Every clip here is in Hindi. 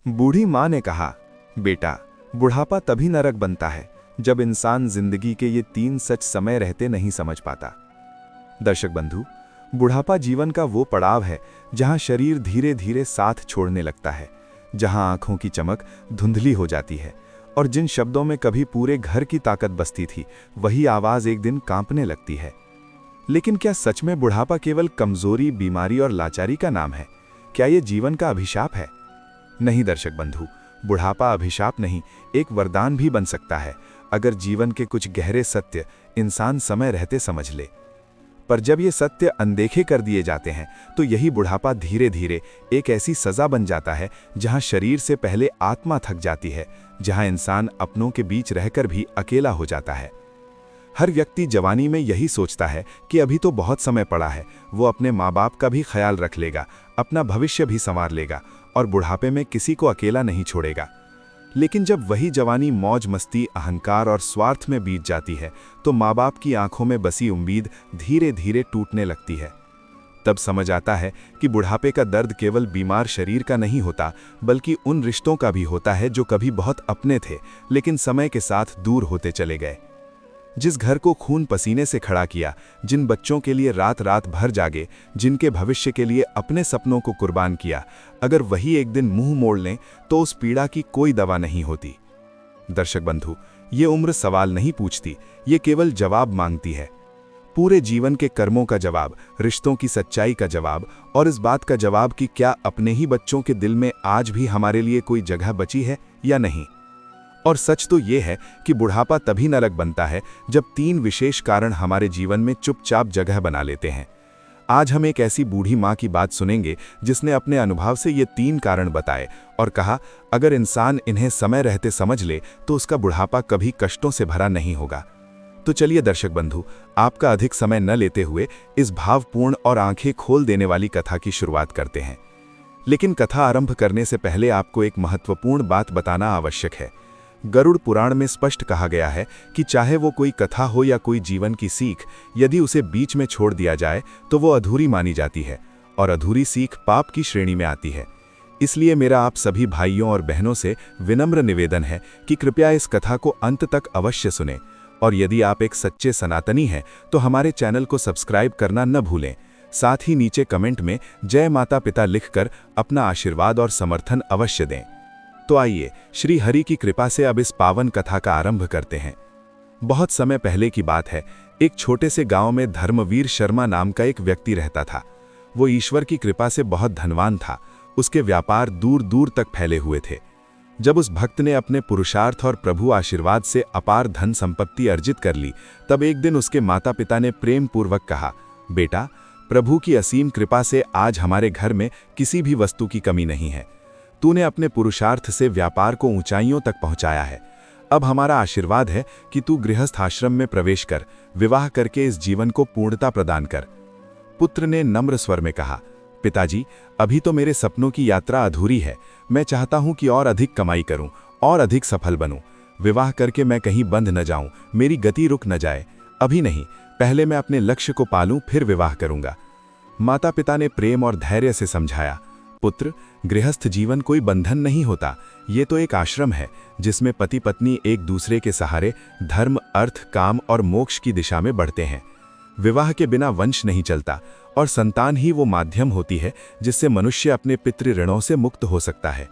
बूढ़ी माँ ने कहा, बेटा, बुढ़ापा तभी नरक बनता है जब इंसान जिंदगी के ये 3 सच समय रहते नहीं समझ पाता। दर्शक बंधु, बुढ़ापा जीवन का वो पड़ाव है जहां शरीर धीरे धीरे साथ छोड़ने लगता है, जहां आंखों की चमक धुंधली हो जाती है और जिन शब्दों में कभी पूरे घर की ताकत बसती थी, वही आवाज एक दिन कांपने लगती है। लेकिन क्या सच में बुढ़ापा केवल कमजोरी, बीमारी और लाचारी का नाम है? क्या ये जीवन का अभिशाप है? नहीं दर्शक बंधु, बुढ़ापा अभिशाप नहीं, एक वरदान भी बन सकता है अगर जीवन के कुछ गहरे सत्य इंसान समय रहते समझ ले। पर जब ये सत्य अनदेखे कर दिए जाते हैं तो यही बुढ़ापा धीरे धीरे एक ऐसी सजा बन जाता है जहां शरीर से पहले आत्मा थक जाती है, जहां इंसान अपनों के बीच रहकर भी अकेला हो जाता है। हर व्यक्ति जवानी में यही सोचता है कि अभी तो बहुत समय पड़ा है, वो अपने माँ बाप का भी ख्याल रख लेगा, अपना भविष्य भी संवार लेगा और बुढ़ापे में किसी को अकेला नहीं छोड़ेगा। लेकिन जब वही जवानी मौज मस्ती, अहंकार और स्वार्थ में बीत जाती है तो माँ बाप की आंखों में बसी उम्मीद धीरे धीरे टूटने लगती है। तब समझ आता है कि बुढ़ापे का दर्द केवल बीमार शरीर का नहीं होता, बल्कि उन रिश्तों का भी होता है जो कभी बहुत अपने थे लेकिन समय के साथ दूर होते चले गए। जिस घर को खून पसीने से खड़ा किया, जिन बच्चों के लिए रात रात भर जागे, जिनके भविष्य के लिए अपने सपनों को कुर्बान किया, अगर वही एक दिन मुंह मोड़ लें तो उस पीड़ा की कोई दवा नहीं होती। दर्शक बंधु, ये उम्र सवाल नहीं पूछती, ये केवल जवाब मांगती है। पूरे जीवन के कर्मों का जवाब, रिश्तों की सच्चाई का जवाब और इस बात का जवाब कि क्या अपने ही बच्चों के दिल में आज भी हमारे लिए कोई जगह बची है या नहीं। और सच तो ये है कि बुढ़ापा तभी नरक बनता है जब 3 विशेष कारण हमारे जीवन में चुपचाप जगह बना लेते हैं। आज हम एक ऐसी बूढ़ी माँ की बात सुनेंगे जिसने अपने अनुभव से ये 3 कारण बताए और कहा, अगर इंसान इन्हें समय रहते समझ ले तो उसका बुढ़ापा कभी कष्टों से भरा नहीं होगा। तो चलिए दर्शक बंधु, आपका अधिक समय न लेते हुए इस भावपूर्ण और आंखें खोल देने वाली कथा की शुरुआत करते हैं। लेकिन कथा आरंभ करने से पहले आपको एक महत्वपूर्ण बात बताना आवश्यक है। गरुड़ पुराण में स्पष्ट कहा गया है कि चाहे वो कोई कथा हो या कोई जीवन की सीख, यदि उसे बीच में छोड़ दिया जाए तो वो अधूरी मानी जाती है और अधूरी सीख पाप की श्रेणी में आती है। इसलिए मेरा आप सभी भाइयों और बहनों से विनम्र निवेदन है कि कृपया इस कथा को अंत तक अवश्य सुनें और यदि आप एक सच्चे सनातनी हैं तो हमारे चैनल को सब्सक्राइब करना न भूलें। साथ ही नीचे कमेंट में जय माता पिता लिखकर अपना आशीर्वाद और समर्थन अवश्य दें। तो आइए श्री हरि की कृपा से अब इस पावन कथा का आरंभ करते हैं। बहुत समय पहले की बात है, एक छोटे से गांव में धर्मवीर शर्मा नाम का एक व्यक्ति रहता था। वो ईश्वर की कृपा से बहुत धनवान था। उसके व्यापार दूर दूर तक फैले हुए थे। जब उस भक्त ने अपने पुरुषार्थ और प्रभु आशीर्वाद से अपार धन संपत्ति अर्जित कर ली, तब एक दिन उसके माता पिता ने प्रेम पूर्वक कहा, बेटा, प्रभु की असीम कृपा से आज हमारे घर में किसी भी वस्तु की कमी नहीं है। तूने अपने पुरुषार्थ से व्यापार को ऊंचाइयों तक पहुंचाया है। अब हमारा आशीर्वाद है कि तू गृहस्थ आश्रम में प्रवेश कर, विवाह करके इस जीवन को पूर्णता प्रदान कर। पुत्र ने नम्र स्वर में कहा, पिताजी, अभी तो मेरे सपनों की यात्रा अधूरी है। मैं चाहता हूं कि और अधिक कमाई करूं और अधिक सफल बनूं। विवाह करके मैं कहीं बंध न जाऊं, मेरी गति रुक न जाए। अभी नहीं, पहले मैं अपने लक्ष्य को पालूं, फिर विवाह करूंगा। माता पिता ने प्रेम और धैर्य से समझाया, पुत्र, गृहस्थ जीवन कोई बंधन नहीं होता। ये तो एक आश्रम है जिसमें पति पत्नी एक दूसरे के सहारे धर्म, अर्थ, काम और मोक्ष की दिशा में बढ़ते हैं। विवाह के बिना वंश नहीं चलता और संतान ही वो माध्यम होती है जिससे मनुष्य अपने पितृ ऋणों से मुक्त हो सकता है।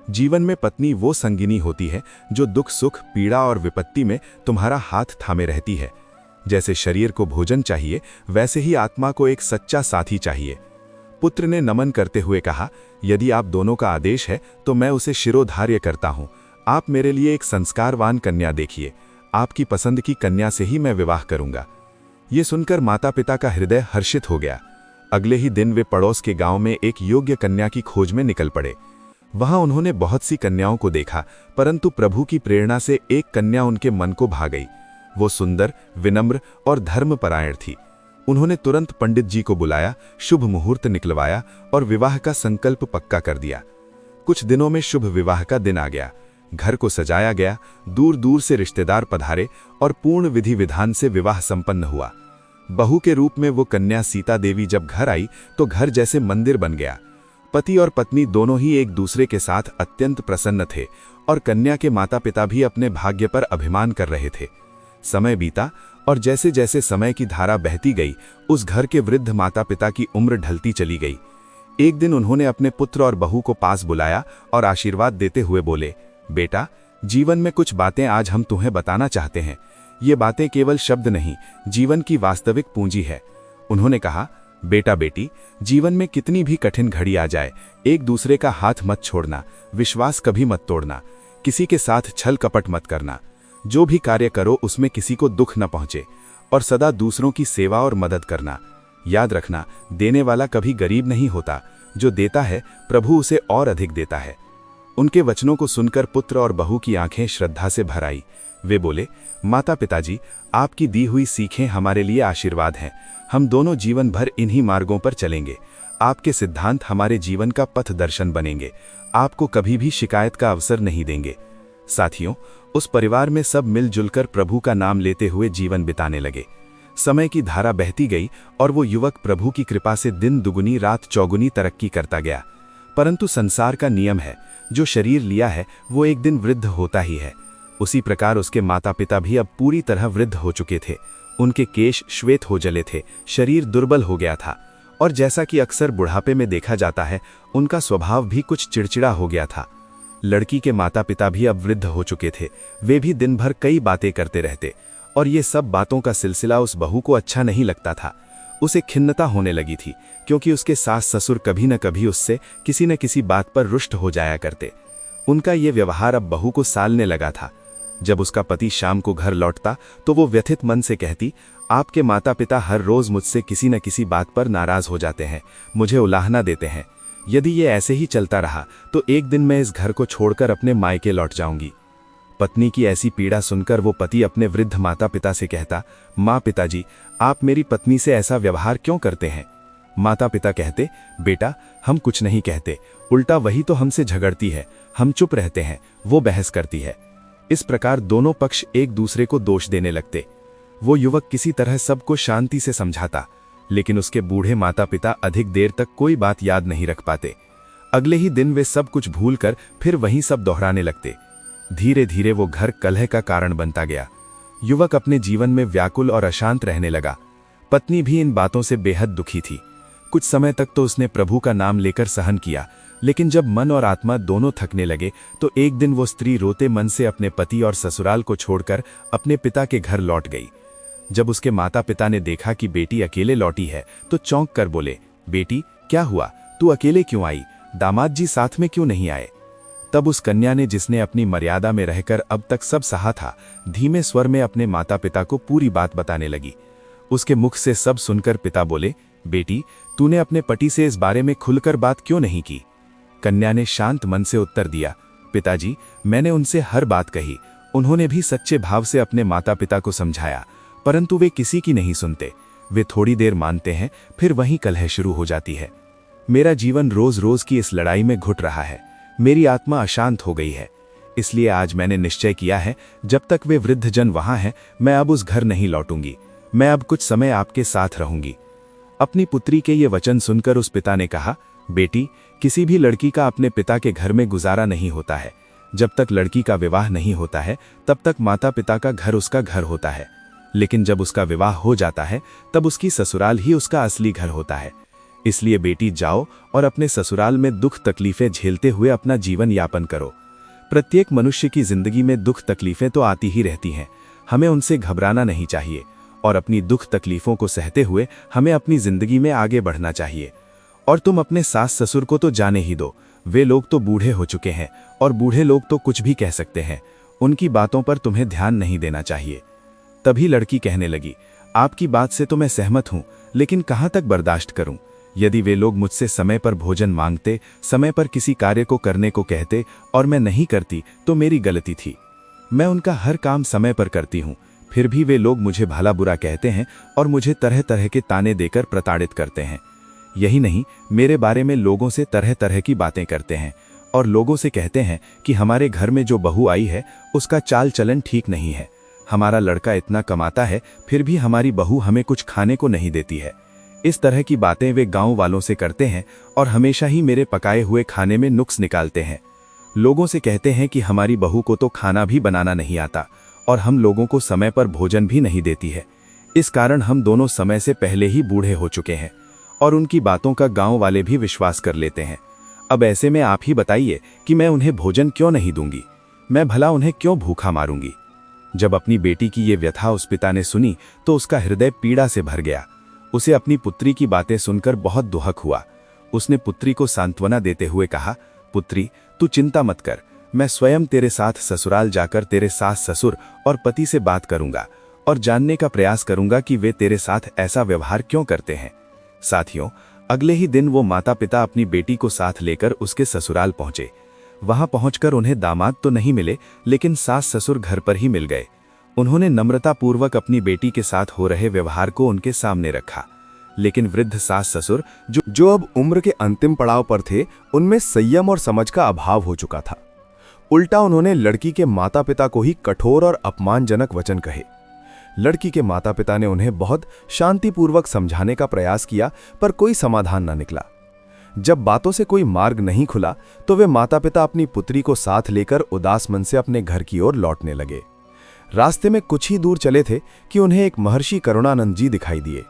जीवन में पत्नी वो संगिनी होती है जो दुख, सुख, पीड़ा और विपत्ति में तुम्हारा हाथ थामे रहती है। जैसे शरीर को भोजन चाहिए, वैसे ही आत्मा को एक सच्चा साथी चाहिए। पुत्र ने नमन करते हुए कहा, यदि आप दोनों का आदेश है तो मैं उसे शिरोधार्य करता हूं। आप मेरे लिए एक संस्कारवान कन्या देखिए। आपकी पसंद की कन्या से ही मैं विवाह करूंगा। ये सुनकर माता पिता का हृदय हर्षित हो गया। अगले ही दिन वे पड़ोस के गांव में एक योग्य कन्या की खोज में निकल पड़े। वहां उन्होंने बहुत सी कन्याओं को देखा, परंतु प्रभु की प्रेरणा से एक कन्या उनके मन को भा गई। वो सुंदर, विनम्र और धर्मपरायण थी। उन्होंने तुरंत पंडित जी को बुलाया, शुभ मुहूर्त निकलवाया और विवाह का संकल्प पक्का कर दिया। कुछ दिनों में शुभ विवाह का दिन आ गया। घर को सजाया गया, दूर दूर से रिश्तेदार पधारे और पूर्ण विधि विधान से विवाह संपन्न हुआ। बहू के रूप में वो कन्या सीता देवी जब घर आई तो घर जैसे मंदिर बन गया। पति और पत्नी दोनों ही एक दूसरे के साथ अत्यंत प्रसन्न थे और कन्या के माता पिता भी अपने भाग्य पर अभिमान कर रहे थे। समय बीता और जैसे जैसे समय की धारा बहती गई, उस घर के वृद्ध माता पिता की उम्र ढलती चली गई। एक दिन उन्होंने अपने पुत्र और बहू को पास बुलाया और आशीर्वाद देते हुए बोले, बेटा, जीवन में कुछ बातें आज हम तुम्हें बताना चाहते हैं। ये बातें केवल शब्द नहीं, जीवन की वास्तविक पूंजी है। उन्होंने कहा, बेटा बेटी, जीवन में कितनी भी कठिन घड़ी आ जाए, एक दूसरे का हाथ मत छोड़ना, विश्वास कभी मत तोड़ना, किसी के साथ छल कपट मत करना। जो भी कार्य करो उसमें किसी को दुख न पहुंचे और सदा दूसरों की सेवा और मदद करना। याद रखना, देने वाला कभी गरीब नहीं होता, जो देता है प्रभु उसे और अधिक देता है। उनके वचनों को सुनकर पुत्र और बहू की आंखें श्रद्धा से भर आई। वे बोले, माता पिताजी, आपकी दी हुई सीखें हमारे लिए आशीर्वाद हैं। हम दोनों जीवन भर इन्हीं मार्गों पर चलेंगे। आपके सिद्धांत हमारे जीवन का पथ दर्शन बनेंगे। आपको कभी भी शिकायत का अवसर नहीं देंगे। साथियों, उस परिवार में सब मिलजुल कर प्रभु का नाम लेते हुए जीवन बिताने लगे। समय की धारा बहती गई और वो युवक प्रभु की कृपा से दिन दुगुनी रात चौगुनी तरक्की करता गया। परंतु संसार का नियम है, जो शरीर लिया है वो एक दिन वृद्ध होता ही है। उसी प्रकार उसके माता पिता भी अब पूरी तरह वृद्ध हो चुके थे। उनके केश श्वेत हो जले थे, शरीर दुर्बल हो गया था और जैसा कि अक्सर बुढ़ापे में देखा जाता है, उनका स्वभाव भी कुछ चिड़चिड़ा हो गया था। लड़की के माता पिता भी अब वृद्ध हो चुके थे। वे भी दिन भर कई बातें करते रहते और ये सब बातों का सिलसिला उस बहू को अच्छा नहीं लगता था। उसे खिन्नता होने लगी थी, क्योंकि उसके सास ससुर कभी न कभी उससे किसी न किसी बात पर रुष्ट हो जाया करते। उनका ये व्यवहार अब बहू को सालने लगा था। जब उसका पति शाम को घर लौटता तो वो व्यथित मन से कहती, आपके माता पिता हर रोज मुझसे किसी न किसी बात पर नाराज हो जाते हैं, मुझे उलाहना देते हैं। यदि ये ऐसे ही चलता रहा तो एक दिन मैं इस घर को छोड़कर अपने मायके लौट जाऊंगी। पत्नी की ऐसी पीड़ा सुनकर वो पति अपने वृद्ध माता पिता से कहता, माँ पिताजी, आप मेरी पत्नी से ऐसा व्यवहार क्यों करते हैं? माता पिता कहते, बेटा, हम कुछ नहीं कहते, उल्टा वही तो हमसे झगड़ती है। हम चुप रहते हैं, वो बहस करती है। इस प्रकार दोनों पक्ष एक दूसरे को दोष देने लगते। वो युवक किसी तरह सबको शांति से समझाता, लेकिन उसके बूढ़े माता पिता अधिक देर तक कोई बात याद नहीं रख पाते। अगले ही दिन वे सब कुछ भूलकर फिर वही सब दोहराने लगते। धीरे धीरे वो घर कलह का कारण बनता गया। युवक अपने जीवन में व्याकुल और अशांत रहने लगा। पत्नी भी इन बातों से बेहद दुखी थी। कुछ समय तक तो उसने प्रभु का नाम लेकर सहन किया, लेकिन जब मन और आत्मा दोनों थकने लगे तो एक दिन वो स्त्री रोते मन से अपने पति और ससुराल को छोड़कर अपने पिता के घर लौट गई। जब उसके माता पिता ने देखा कि बेटी अकेले लौटी है तो चौंक कर बोले, बेटी, क्या हुआ? तू अकेले क्यों आई? दामाद जी साथ में क्यों नहीं आए? तब उस कन्या ने, जिसने अपनी मर्यादा में रहकर अब तक सब सहा था, धीमे स्वर में अपने माता पिता को पूरी बात बताने लगी। उसके मुख से सब सुनकर पिता बोले, बेटी, तूने अपने पति से इस बारे में खुलकर बात क्यों नहीं की? कन्या ने शांत मन से उत्तर दिया, पिताजी, मैंने उनसे हर बात कही। उन्होंने भी सच्चे भाव से अपने माता पिता को समझाया, परंतु वे किसी की नहीं सुनते। वे थोड़ी देर मानते हैं, फिर वहीं कलह शुरू हो जाती है। मेरा जीवन रोज रोज की इस लड़ाई में घुट रहा है। मेरी आत्मा अशांत हो गई है। इसलिए आज मैंने निश्चय किया है, जब तक वे वृद्धजन वहां हैं, मैं अब उस घर नहीं लौटूंगी। मैं अब कुछ समय आपके साथ रहूंगी। अपनी पुत्री के ये वचन सुनकर उस पिता ने कहा, बेटी, किसी भी लड़की का अपने पिता के घर में गुजारा नहीं होता है। जब तक लड़की का विवाह नहीं होता है, तब तक माता पिता का घर उसका घर होता है। लेकिन जब उसका विवाह हो जाता है, तब उसकी ससुराल ही उसका असली घर होता है। इसलिए बेटी, जाओ और अपने ससुराल में दुख तकलीफें झेलते हुए अपना जीवन यापन करो। प्रत्येक मनुष्य की जिंदगी में दुख तकलीफें तो आती ही रहती हैं। हमें उनसे घबराना नहीं चाहिए और अपनी दुख तकलीफों को सहते हुए हमें अपनी जिंदगी में आगे बढ़ना चाहिए। और तुम अपने सास ससुर को तो जाने ही दो। वे लोग तो बूढ़े हो चुके हैं और बूढ़े लोग तो कुछ भी कह सकते हैं। उनकी बातों पर तुम्हें ध्यान नहीं देना चाहिए। तभी लड़की कहने लगी, आपकी बात से तो मैं सहमत हूं, लेकिन कहां तक बर्दाश्त करूं? यदि वे लोग मुझसे समय पर भोजन मांगते, समय पर किसी कार्य को करने को कहते और मैं नहीं करती तो मेरी गलती थी। मैं उनका हर काम समय पर करती हूं, फिर भी वे लोग मुझे भला बुरा कहते हैं और मुझे तरह तरह के ताने देकर प्रताड़ित करते हैं। यही नहीं, मेरे बारे में लोगों से तरह तरह की बातें करते हैं और लोगों से कहते हैं कि हमारे घर में जो बहू आई है उसका चाल चलन ठीक नहीं है। हमारा लड़का इतना कमाता है, फिर भी हमारी बहू हमें कुछ खाने को नहीं देती है। इस तरह की बातें वे गांव वालों से करते हैं और हमेशा ही मेरे पकाए हुए खाने में नुक्स निकालते हैं। लोगों से कहते हैं कि हमारी बहू को तो खाना भी बनाना नहीं आता और हम लोगों को समय पर भोजन भी नहीं देती है। इस कारण हम दोनों समय से पहले ही बूढ़े हो चुके हैं और उनकी बातों का गांव वाले भी विश्वास कर लेते हैं। अब ऐसे में आप ही बताइए कि मैं उन्हें भोजन क्यों नहीं दूंगी? मैं भला उन्हें क्यों भूखा मारूंगी? जब अपनी बेटी की ये व्यथा उस पिता ने सुनी तो उसका हृदय पीड़ा से भर गया। उसे अपनी पुत्री की बातें सुनकर बहुत दुहक हुआ। उसने पुत्री को सांत्वना देते हुए कहा, पुत्री, तू चिंता मत कर, मैं स्वयं तेरे साथ ससुराल जाकर तेरे सास ससुर और पति से बात करूंगा और जानने का प्रयास करूंगा कि वे तेरे साथ ऐसा व्यवहार क्यों करते हैं। साथियों, अगले ही दिन वो माता पिता अपनी बेटी को साथ लेकर उसके ससुराल पहुंचे। वहां पहुंचकर उन्हें दामाद तो नहीं मिले, लेकिन सास ससुर घर पर ही मिल गए। उन्होंने नम्रतापूर्वक अपनी बेटी के साथ हो रहे व्यवहार को उनके सामने रखा, लेकिन वृद्ध सास ससुर जो अब उम्र के अंतिम पड़ाव पर थे, उनमें संयम और समझ का अभाव हो चुका था। उल्टा उन्होंने लड़की के माता पिता को ही कठोर और अपमानजनक वचन कहे। लड़की के माता पिता ने उन्हें बहुत शांतिपूर्वक समझाने का प्रयास किया, पर कोई समाधान न निकला। जब बातों से कोई मार्ग नहीं खुला तो वे माता पिता अपनी पुत्री को साथ लेकर उदास मन से अपने घर की ओर लौटने लगे। रास्ते में कुछ ही दूर चले थे कि उन्हें एक महर्षि करुणानंद जी दिखाई दिए।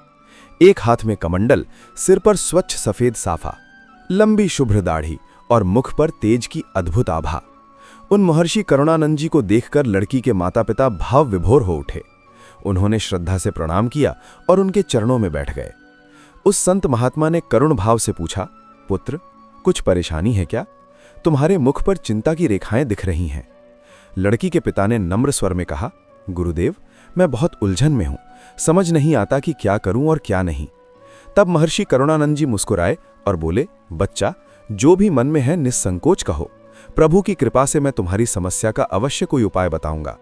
एक हाथ में कमंडल, सिर पर स्वच्छ सफेद साफा, लंबी शुभ्र दाढ़ी और मुख पर तेज की अद्भुत आभा। उन महर्षि करुणानंद जी को देखकर लड़की के माता पिता भाव विभोर हो उठे। उन्होंने श्रद्धा से प्रणाम किया और उनके चरणों में बैठ गए। उस संत महात्मा ने करुण भाव से पूछा, पुत्र, कुछ परेशानी है क्या? तुम्हारे मुख पर चिंता की रेखाएं दिख रही हैं। लड़की के पिता ने नम्र स्वर में कहा, गुरुदेव, मैं बहुत उलझन में हूं, समझ नहीं आता कि क्या करूं और क्या नहीं। तब महर्षि करुणानंद जी मुस्कुराए और बोले, बच्चा, जो भी मन में है निस्संकोच कहो, प्रभु की कृपा से मैं तुम्हारी समस्या का अवश्य कोई उपाय बताऊंगा।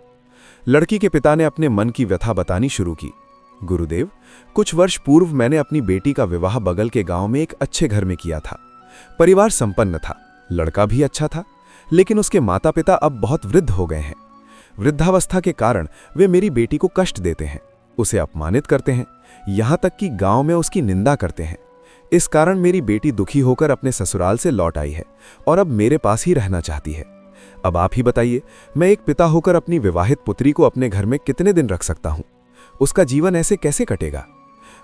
लड़की के पिता ने अपने मन की व्यथा बतानी शुरू की। गुरुदेव, कुछ वर्ष पूर्व मैंने अपनी बेटी का विवाह बगल के गांव में एक अच्छे घर में किया था। परिवार संपन्न था, लड़का भी अच्छा था, लेकिन उसके माता पिता अब बहुत वृद्ध हो गए हैं। वृद्धावस्था के कारण वे मेरी बेटी को कष्ट देते हैं, उसे अपमानित करते हैं, यहां तक कि गांव में उसकी निंदा करते हैं। इस कारण मेरी बेटी दुखी होकर अपने ससुराल से लौट आई है और अब मेरे पास ही रहना चाहती है। अब आप ही बताइए, मैं एक पिता होकर अपनी विवाहित पुत्री को अपने घर में कितने दिन रख सकता हूं? उसका जीवन ऐसे कैसे कटेगा?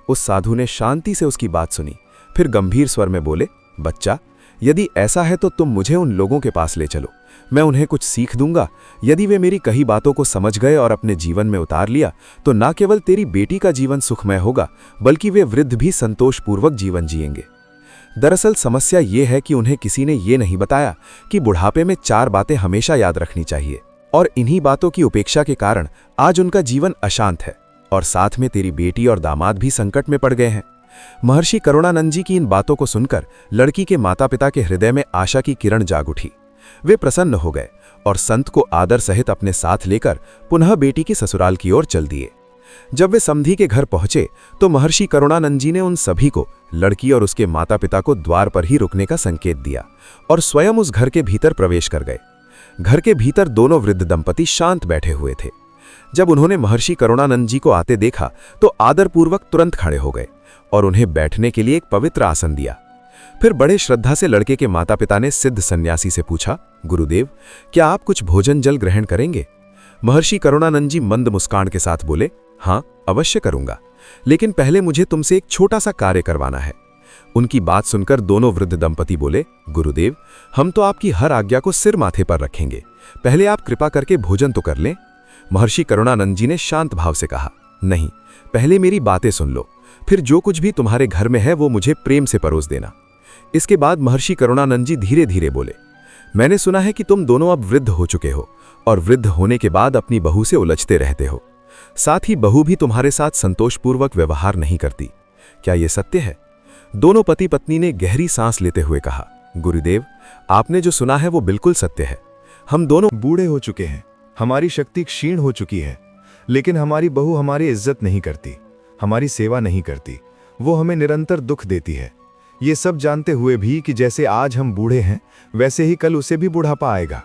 उस साधु ने शांति से उसकी बात सुनी, फिर गंभीर स्वर में बोले, बच्चा, यदि ऐसा है तो तुम मुझे उन लोगों के पास ले चलो, मैं उन्हें कुछ सीख दूंगा। यदि वे मेरी कही बातों को समझ गए और अपने जीवन में उतार लिया तो न केवल तेरी बेटी का जीवन सुखमय होगा, बल्कि वे वृद्ध भी संतोषपूर्वक जीवन जिएंगे। दरअसल समस्या ये है कि उन्हें किसी ने ये नहीं बताया कि बुढ़ापे में 4 बातें हमेशा याद रखनी चाहिए, और इन्हीं बातों की उपेक्षा के कारण आज उनका जीवन अशांत है और साथ में तेरी बेटी और दामाद भी संकट में पड़ गए हैं। महर्षि करुणानंद जी की इन बातों को सुनकर लड़की के माता पिता के हृदय में आशा की किरण जाग उठी। वे प्रसन्न हो गए और संत को आदर सहित अपने साथ लेकर पुनः बेटी की ससुराल की ओर चल दिए। जब वे समधी के घर पहुंचे तो महर्षि करुणानंद जी ने उन सभी को लड़की और उसके माता पिता को द्वार पर ही रुकने का संकेत दिया और स्वयं उस घर के भीतर प्रवेश कर गए। घर के भीतर दोनों वृद्ध दंपति शांत बैठे हुए थे। जब उन्होंने महर्षि करुणानंद जी को आते देखा तो आदरपूर्वक तुरंत खड़े हो गए और उन्हें बैठने के लिए एक पवित्र आसन दिया। फिर बड़े श्रद्धा से लड़के के माता पिता ने सिद्ध सन्यासी से पूछा, गुरुदेव, क्या आप कुछ भोजन जल ग्रहण करेंगे? महर्षि करुणानंद जी मंद मुस्कान के साथ बोले, हाँ, अवश्य करूंगा, लेकिन पहले मुझे तुमसे एक छोटा सा कार्य करवाना है। उनकी बात सुनकर दोनों वृद्ध दंपति बोले, गुरुदेव, हम तो आपकी हर आज्ञा को सिर माथे पर रखेंगे, पहले आप कृपा करके भोजन तो कर लें। महर्षि करुणानंद जी ने शांत भाव से कहा, नहीं, पहले मेरी बातें सुन लो, फिर जो कुछ भी तुम्हारे घर में है वो मुझे प्रेम से परोस देना। इसके बाद महर्षि करुणानंद जी धीरे धीरे बोले, मैंने सुना है कि तुम दोनों अब वृद्ध हो चुके हो और वृद्ध होने के बाद अपनी बहू से उलझते रहते हो। साथ ही बहू भी तुम्हारे साथ संतोषपूर्वक व्यवहार नहीं करती। क्या यह सत्य है? दोनों पति पत्नी ने गहरी सांस लेते हुए कहा, गुरुदेव, आपने जो सुना है वो बिल्कुल सत्य है। हम दोनों बूढ़े हो चुके हैं, हमारी शक्ति क्षीण हो चुकी है, लेकिन हमारी बहू हमारी इज्जत नहीं करती, हमारी सेवा नहीं करती, वो हमें निरंतर दुख देती है। ये सब जानते हुए भी कि जैसे आज हम बूढ़े हैं वैसे ही कल उसे भी बुढ़ापा आएगा,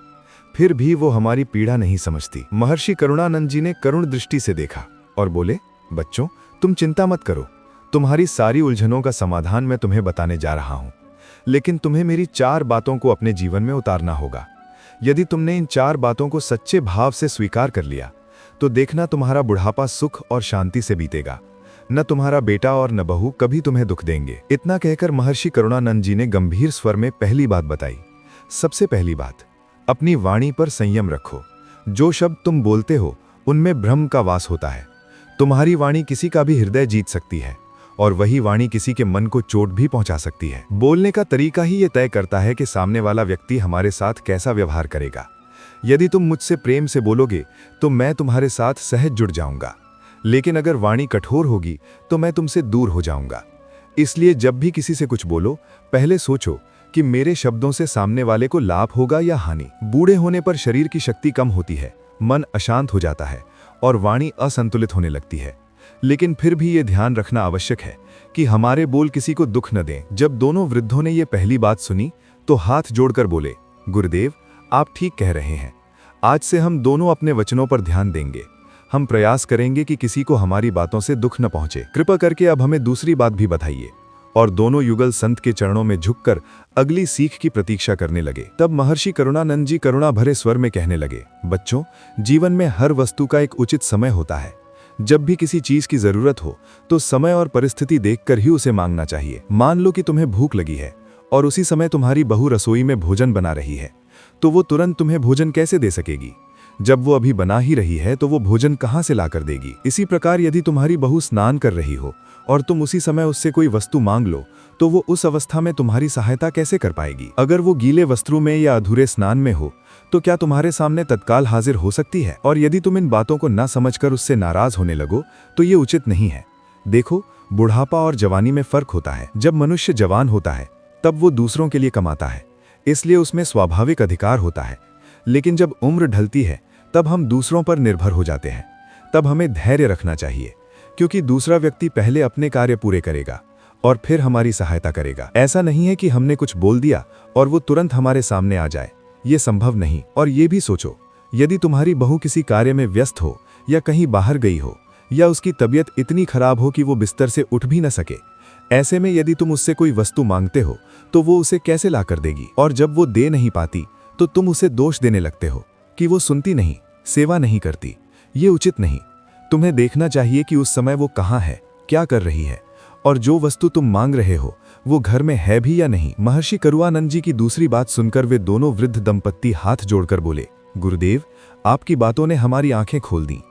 फिर भी वो हमारी पीड़ा नहीं समझती। महर्षि करुणानंद जी ने करुण दृष्टि से देखा और बोले, बच्चों, तुम चिंता मत करो, तुम्हारी सारी उलझनों का समाधान मैं तुम्हें बताने जा रहा हूं, लेकिन तुम्हें मेरी 4 बातों को अपने जीवन में उतारना होगा। यदि तुमने इन 4 बातों को सच्चे भाव से स्वीकार कर लिया तो देखना तुम्हारा बुढ़ापा सुख और शांति से बीतेगा। न तुम्हारा बेटा और न बहू कभी तुम्हें दुख देंगे। इतना कहकर महर्षि करुणानंद जी ने गंभीर स्वर में पहली बात बताई। सबसे पहली बात, अपनी वाणी पर संयम रखो। जो शब्द तुम बोलते हो उनमें भ्रम का वास होता है। तुम्हारी वाणी किसी का भी हृदय जीत सकती है और वही वाणी किसी के मन को चोट भी पहुंचा सकती है। बोलने का तरीका ही ये तय करता है कि सामने वाला व्यक्ति हमारे साथ कैसा व्यवहार करेगा। यदि तुम मुझसे प्रेम से बोलोगे तो मैं तुम्हारे साथ सहज जुड़ जाऊंगा, लेकिन अगर वाणी कठोर होगी तो मैं तुमसे दूर हो जाऊंगा। इसलिए जब भी किसी से कुछ बोलो, पहले सोचो कि मेरे शब्दों से सामने वाले को लाभ होगा या हानि। बूढ़े होने पर शरीर की शक्ति कम होती है, मन अशांत हो जाता है और वाणी असंतुलित होने लगती है। लेकिन फिर भी ये ध्यान रखना आवश्यक है कि हमारे बोल किसी को दुख न दें। जब दोनों वृद्धों ने ये पहली बात सुनी तो हाथ जोड़कर बोले, गुरुदेव, आप ठीक कह रहे हैं। आज से हम दोनों अपने वचनों पर ध्यान देंगे। हम प्रयास करेंगे कि किसी को हमारी बातों से दुख न पहुंचे। कृपा करके अब हमें दूसरी बात भी बताइए। और दोनों युगल संत के चरणों में झुककर अगली सीख की प्रतीक्षा करने लगे। तब महर्षि करुणानंद जी करुणा भरे स्वर में कहने लगे, बच्चों, जीवन में हर वस्तु का एक उचित समय होता है। जब भी किसी चीज की जरूरत हो तो समय और परिस्थिति देखकर ही उसे मांगना चाहिए। मान लो कि तुम्हें भूख लगी है और उसी समय तुम्हारी बहू रसोई में भोजन बना रही है, तो वो तुरंत तुम्हें भोजन कैसे दे सकेगी? जब वो अभी बना ही रही है तो वो भोजन कहाँ से लाकर देगी? इसी प्रकार यदि तुम्हारी बहू स्नान कर रही हो और तुम उसी समय उससे कोई वस्तु मांग लो तो वो उस अवस्था में तुम्हारी सहायता कैसे कर पाएगी? अगर वो गीले वस्त्रों में या अधूरे स्नान में हो तो क्या तुम्हारे सामने तत्काल हाजिर हो सकती है? और यदि तुम इन बातों को न समझकर उससे नाराज होने लगो तो ये उचित नहीं है। देखो, बुढ़ापा और जवानी में फर्क होता है। जब मनुष्य जवान होता है तब वो दूसरों के लिए कमाता है, इसलिए उसमें स्वाभाविक अधिकार होता है। लेकिन जब उम्र ढलती है तब हम दूसरों पर निर्भर हो जाते हैं। तब हमें धैर्य रखना चाहिए, क्योंकि दूसरा व्यक्ति पहले अपने कार्य पूरे करेगा और फिर हमारी सहायता करेगा। ऐसा नहीं है कि हमने कुछ बोल दिया और वो तुरंत हमारे सामने आ जाए, ये संभव नहीं। और ये भी सोचो, यदि तुम्हारी बहू किसी कार्य में व्यस्त हो या कहीं बाहर गई हो या उसकी तबीयत इतनी खराब हो कि वो बिस्तर से उठ भी न सके, ऐसे में यदि तुम उससे कोई वस्तु मांगते हो तो वो उसे कैसे ला कर देगी? और जब वो दे नहीं पाती तो तुम उसे दोष देने लगते हो कि वो सुनती नहीं, सेवा नहीं करती। ये उचित नहीं। तुम्हें देखना चाहिए कि उस समय वो कहाँ है, क्या कर रही है, और जो वस्तु तुम मांग रहे हो वो घर में है भी या नहीं। महर्षि करुणानंद जी की दूसरी बात सुनकर वे दोनों वृद्ध दंपत्ति हाथ जोड़कर बोले, गुरुदेव, आपकी बातों ने हमारी आंखें खोल दी।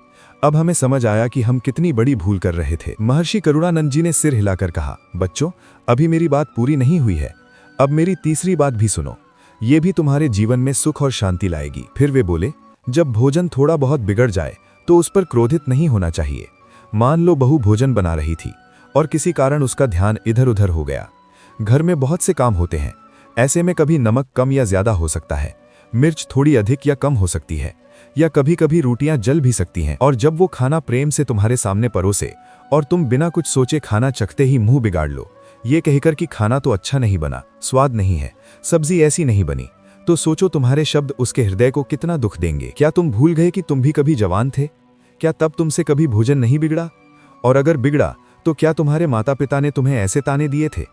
अब हमें समझ आया कि हम कितनी बड़ी भूल कर रहे थे। महर्षि करुणानंद जी ने सिर हिलाकर कहा, बच्चों, अभी मेरी बात पूरी नहीं हुई है। अब मेरी तीसरी बात भी सुनो, ये भी तुम्हारे जीवन में सुख और शांति लाएगी। फिर वे बोले, जब भोजन थोड़ा बहुत बिगड़ जाए तो उस पर क्रोधित नहीं होना चाहिए। मान लो बहू भोजन बना रही थी और किसी कारण उसका ध्यान इधर उधर हो गया। घर में बहुत से काम होते हैं, ऐसे में कभी नमक कम या ज्यादा हो सकता है, मिर्च थोड़ी अधिक या कम हो सकती है, या कभी कभी रोटियां जल भी सकती हैं। और जब वो खाना प्रेम से तुम्हारे सामने परोसे और तुम बिना कुछ सोचे खाना चखते ही मुंह बिगाड़ लो, ये कहकर कि खाना तो अच्छा नहीं बना, स्वाद नहीं है, सब्जी ऐसी नहीं बनी, तो सोचो तुम्हारे शब्द उसके हृदय को कितना दुख देंगे। क्या तुम भूल गए कि तुम भी कभी जवान थे? क्या तब तुमसे कभी भोजन नहीं बिगड़ा? और अगर बिगड़ा तो क्या तुम्हारे माता पिता ने तुम्हें ऐसे ताने दिए थे?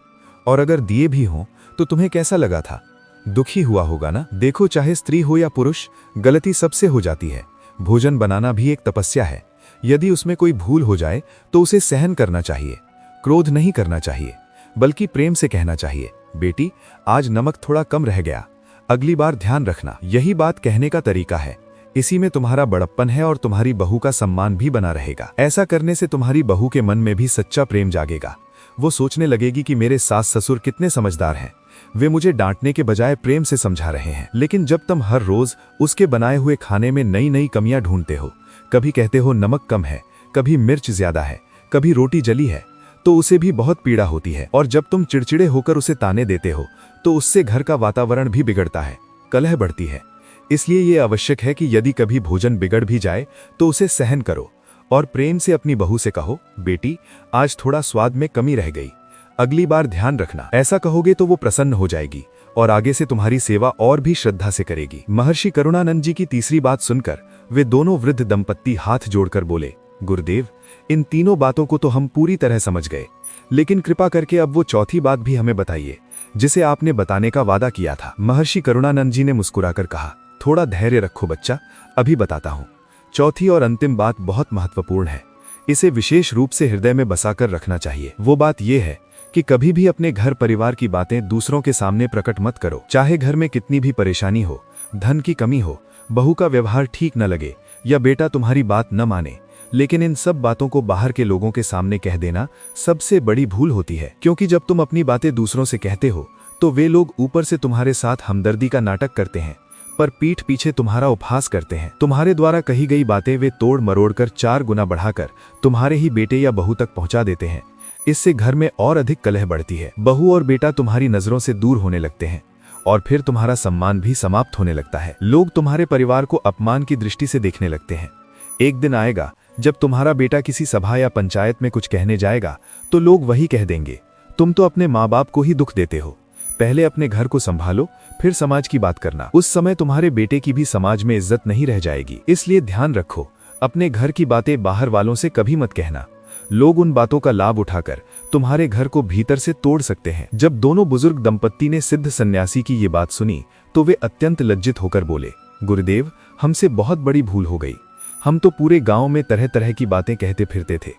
और अगर दिए भी हों तो तुम्हें कैसा लगा था? दुखी हुआ होगा ना? देखो, चाहे स्त्री हो या पुरुष, गलती सबसे हो जाती है। भोजन बनाना भी एक तपस्या है। यदि उसमें कोई भूल हो जाए तो उसे सहन करना चाहिए, क्रोध नहीं करना चाहिए, बल्कि प्रेम से कहना चाहिए, बेटी, आज नमक थोड़ा कम रह गया, अगली बार ध्यान रखना। यही बात कहने का तरीका है। इसी में तुम्हारा बड़प्पन है और तुम्हारी बहू का सम्मान भी बना रहेगा। ऐसा करने से तुम्हारी बहू के मन में भी सच्चा प्रेम जागेगा। वो सोचने लगेगी कि मेरे सास ससुर कितने समझदार हैं, वे मुझे डांटने के बजाय प्रेम से समझा रहे हैं। लेकिन जब तुम हर रोज उसके बनाए हुए खाने में नई नई कमियां ढूंढते हो, कभी कहते हो नमक कम है, कभी मिर्च ज्यादा है, कभी रोटी जली है, तो उसे भी बहुत पीड़ा होती है। और जब तुम चिड़चिड़े होकर उसे ताने देते हो तो उससे घर का वातावरण भी बिगड़ता है, कलह बढ़ती है। इसलिए ये आवश्यक है कि यदि कभी भोजन बिगड़ भी जाए तो उसे सहन करो और प्रेम से अपनी बहू से कहो, बेटी, आज थोड़ा स्वाद में कमी रह गई, अगली बार ध्यान रखना। ऐसा कहोगे तो वो प्रसन्न हो जाएगी और आगे से तुम्हारी सेवा और भी श्रद्धा से करेगी। महर्षि करुणानंद जी की तीसरी बात सुनकर वे दोनों वृद्ध दंपत्ति हाथ जोड़कर बोले, गुरुदेव, इन तीनों बातों को तो हम पूरी तरह समझ गए, लेकिन कृपा करके अब वो चौथी बात भी हमें बताइए जिसे आपने बताने का वादा किया था। महर्षि करुणानंद जी ने मुस्कुराकर कहा, थोड़ा धैर्य रखो बच्चा, अभी बताता हूँ। चौथी और अंतिम बात बहुत महत्वपूर्ण है, इसे विशेष रूप से हृदय में बसाकर रखना चाहिए। वो बात यह है कि कभी भी अपने घर परिवार की बातें दूसरों के सामने प्रकट मत करो। चाहे घर में कितनी भी परेशानी हो, धन की कमी हो, बहू का व्यवहार ठीक न लगे या बेटा तुम्हारी बात न माने, लेकिन इन सब बातों को बाहर के लोगों के सामने कह देना सबसे बड़ी भूल होती है। क्योंकि जब तुम अपनी बातें दूसरों से कहते हो तो वे लोग ऊपर से तुम्हारे साथ हमदर्दी का नाटक करते हैं, पर पीठ पीछे तुम्हारा उपहास करते हैं। तुम्हारे द्वारा कही गई बातें वे तोड़ मरोड़ कर 4 गुना बढ़ाकर तुम्हारे ही बेटे या बहू तक पहुंचा देते हैं। इससे घर में और अधिक कलह बढ़ती है। बहू और बेटा तुम्हारी नजरों से दूर होने लगते हैं और फिर तुम्हारा सम्मान भी समाप्त होने लगता है। लोग तुम्हारे परिवार को अपमान की दृष्टि से देखने लगते हैं। एक दिन आएगा जब तुम्हारा बेटा किसी सभा या पंचायत में कुछ कहने जाएगा तो लोग वही कह देंगे, तुम तो अपने माँ बाप को ही दुख देते हो, पहले अपने घर को संभालो फिर समाज की बात करना। उस समय तुम्हारे बेटे की भी समाज में इज्जत नहीं रह जाएगी। इसलिए ध्यान रखो, अपने घर की बातें बाहर वालों से कभी मत कहना। लोग उन बातों का लाभ उठाकर तुम्हारे घर को भीतर से तोड़ सकते हैं। जब दोनों बुजुर्ग दंपत्ति ने सिद्ध सन्यासी की ये बात सुनी तो वे अत्यंत लज्जित होकर बोले, गुरुदेव, हमसे बहुत बड़ी भूल हो गई। हम तो पूरे गांव में तरह तरह की बातें कहते फिरते थे।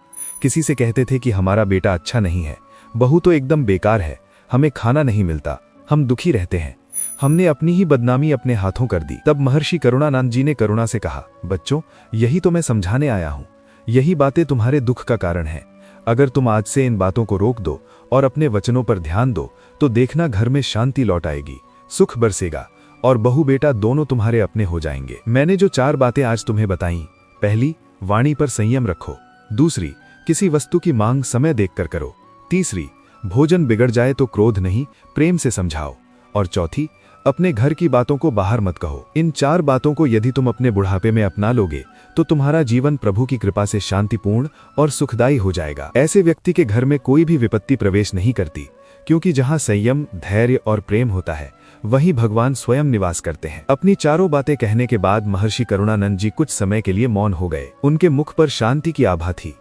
किसी से कहते थे कि हमारा बेटा अच्छा नहीं है, बहू तो एकदम बेकार है, हमें खाना नहीं मिलता, हम दुखी रहते हैं। हमने अपनी ही बदनामी अपने हाथों कर दी। तब महर्षि करुणानंद जी ने करुणा से कहा, बच्चों, यही तो मैं समझाने आया हूँ। यही बातें तुम्हारे दुख का कारण है। अगर तुम आज से इन बातों को रोक दो और अपने वचनों पर ध्यान दो तो देखना घर में शांति लौट आएगी, सुख बरसेगा और बहू बेटा दोनों तुम्हारे अपने हो जाएंगे। मैंने जो 4 बातें आज तुम्हें बताई, पहली, वाणी पर संयम रखो। दूसरी, किसी वस्तु की मांग समय देखकर करो। तीसरी, भोजन बिगड़ जाए तो क्रोध नहीं, प्रेम से समझाओ। और चौथी, अपने घर की बातों को बाहर मत कहो। इन 4 बातों को यदि तुम अपने बुढ़ापे में अपना लोगे तो तुम्हारा जीवन प्रभु की कृपा से शांतिपूर्ण और सुखदायी हो जाएगा। ऐसे व्यक्ति के घर में कोई भी विपत्ति प्रवेश नहीं करती, क्योंकि जहां संयम, धैर्य और प्रेम होता है वहीं भगवान स्वयं निवास करते हैं। अपनी 4 बातें कहने के बाद महर्षि करुणानंद जी कुछ समय के लिए मौन हो गए। उनके मुख पर शांति की आभा थी।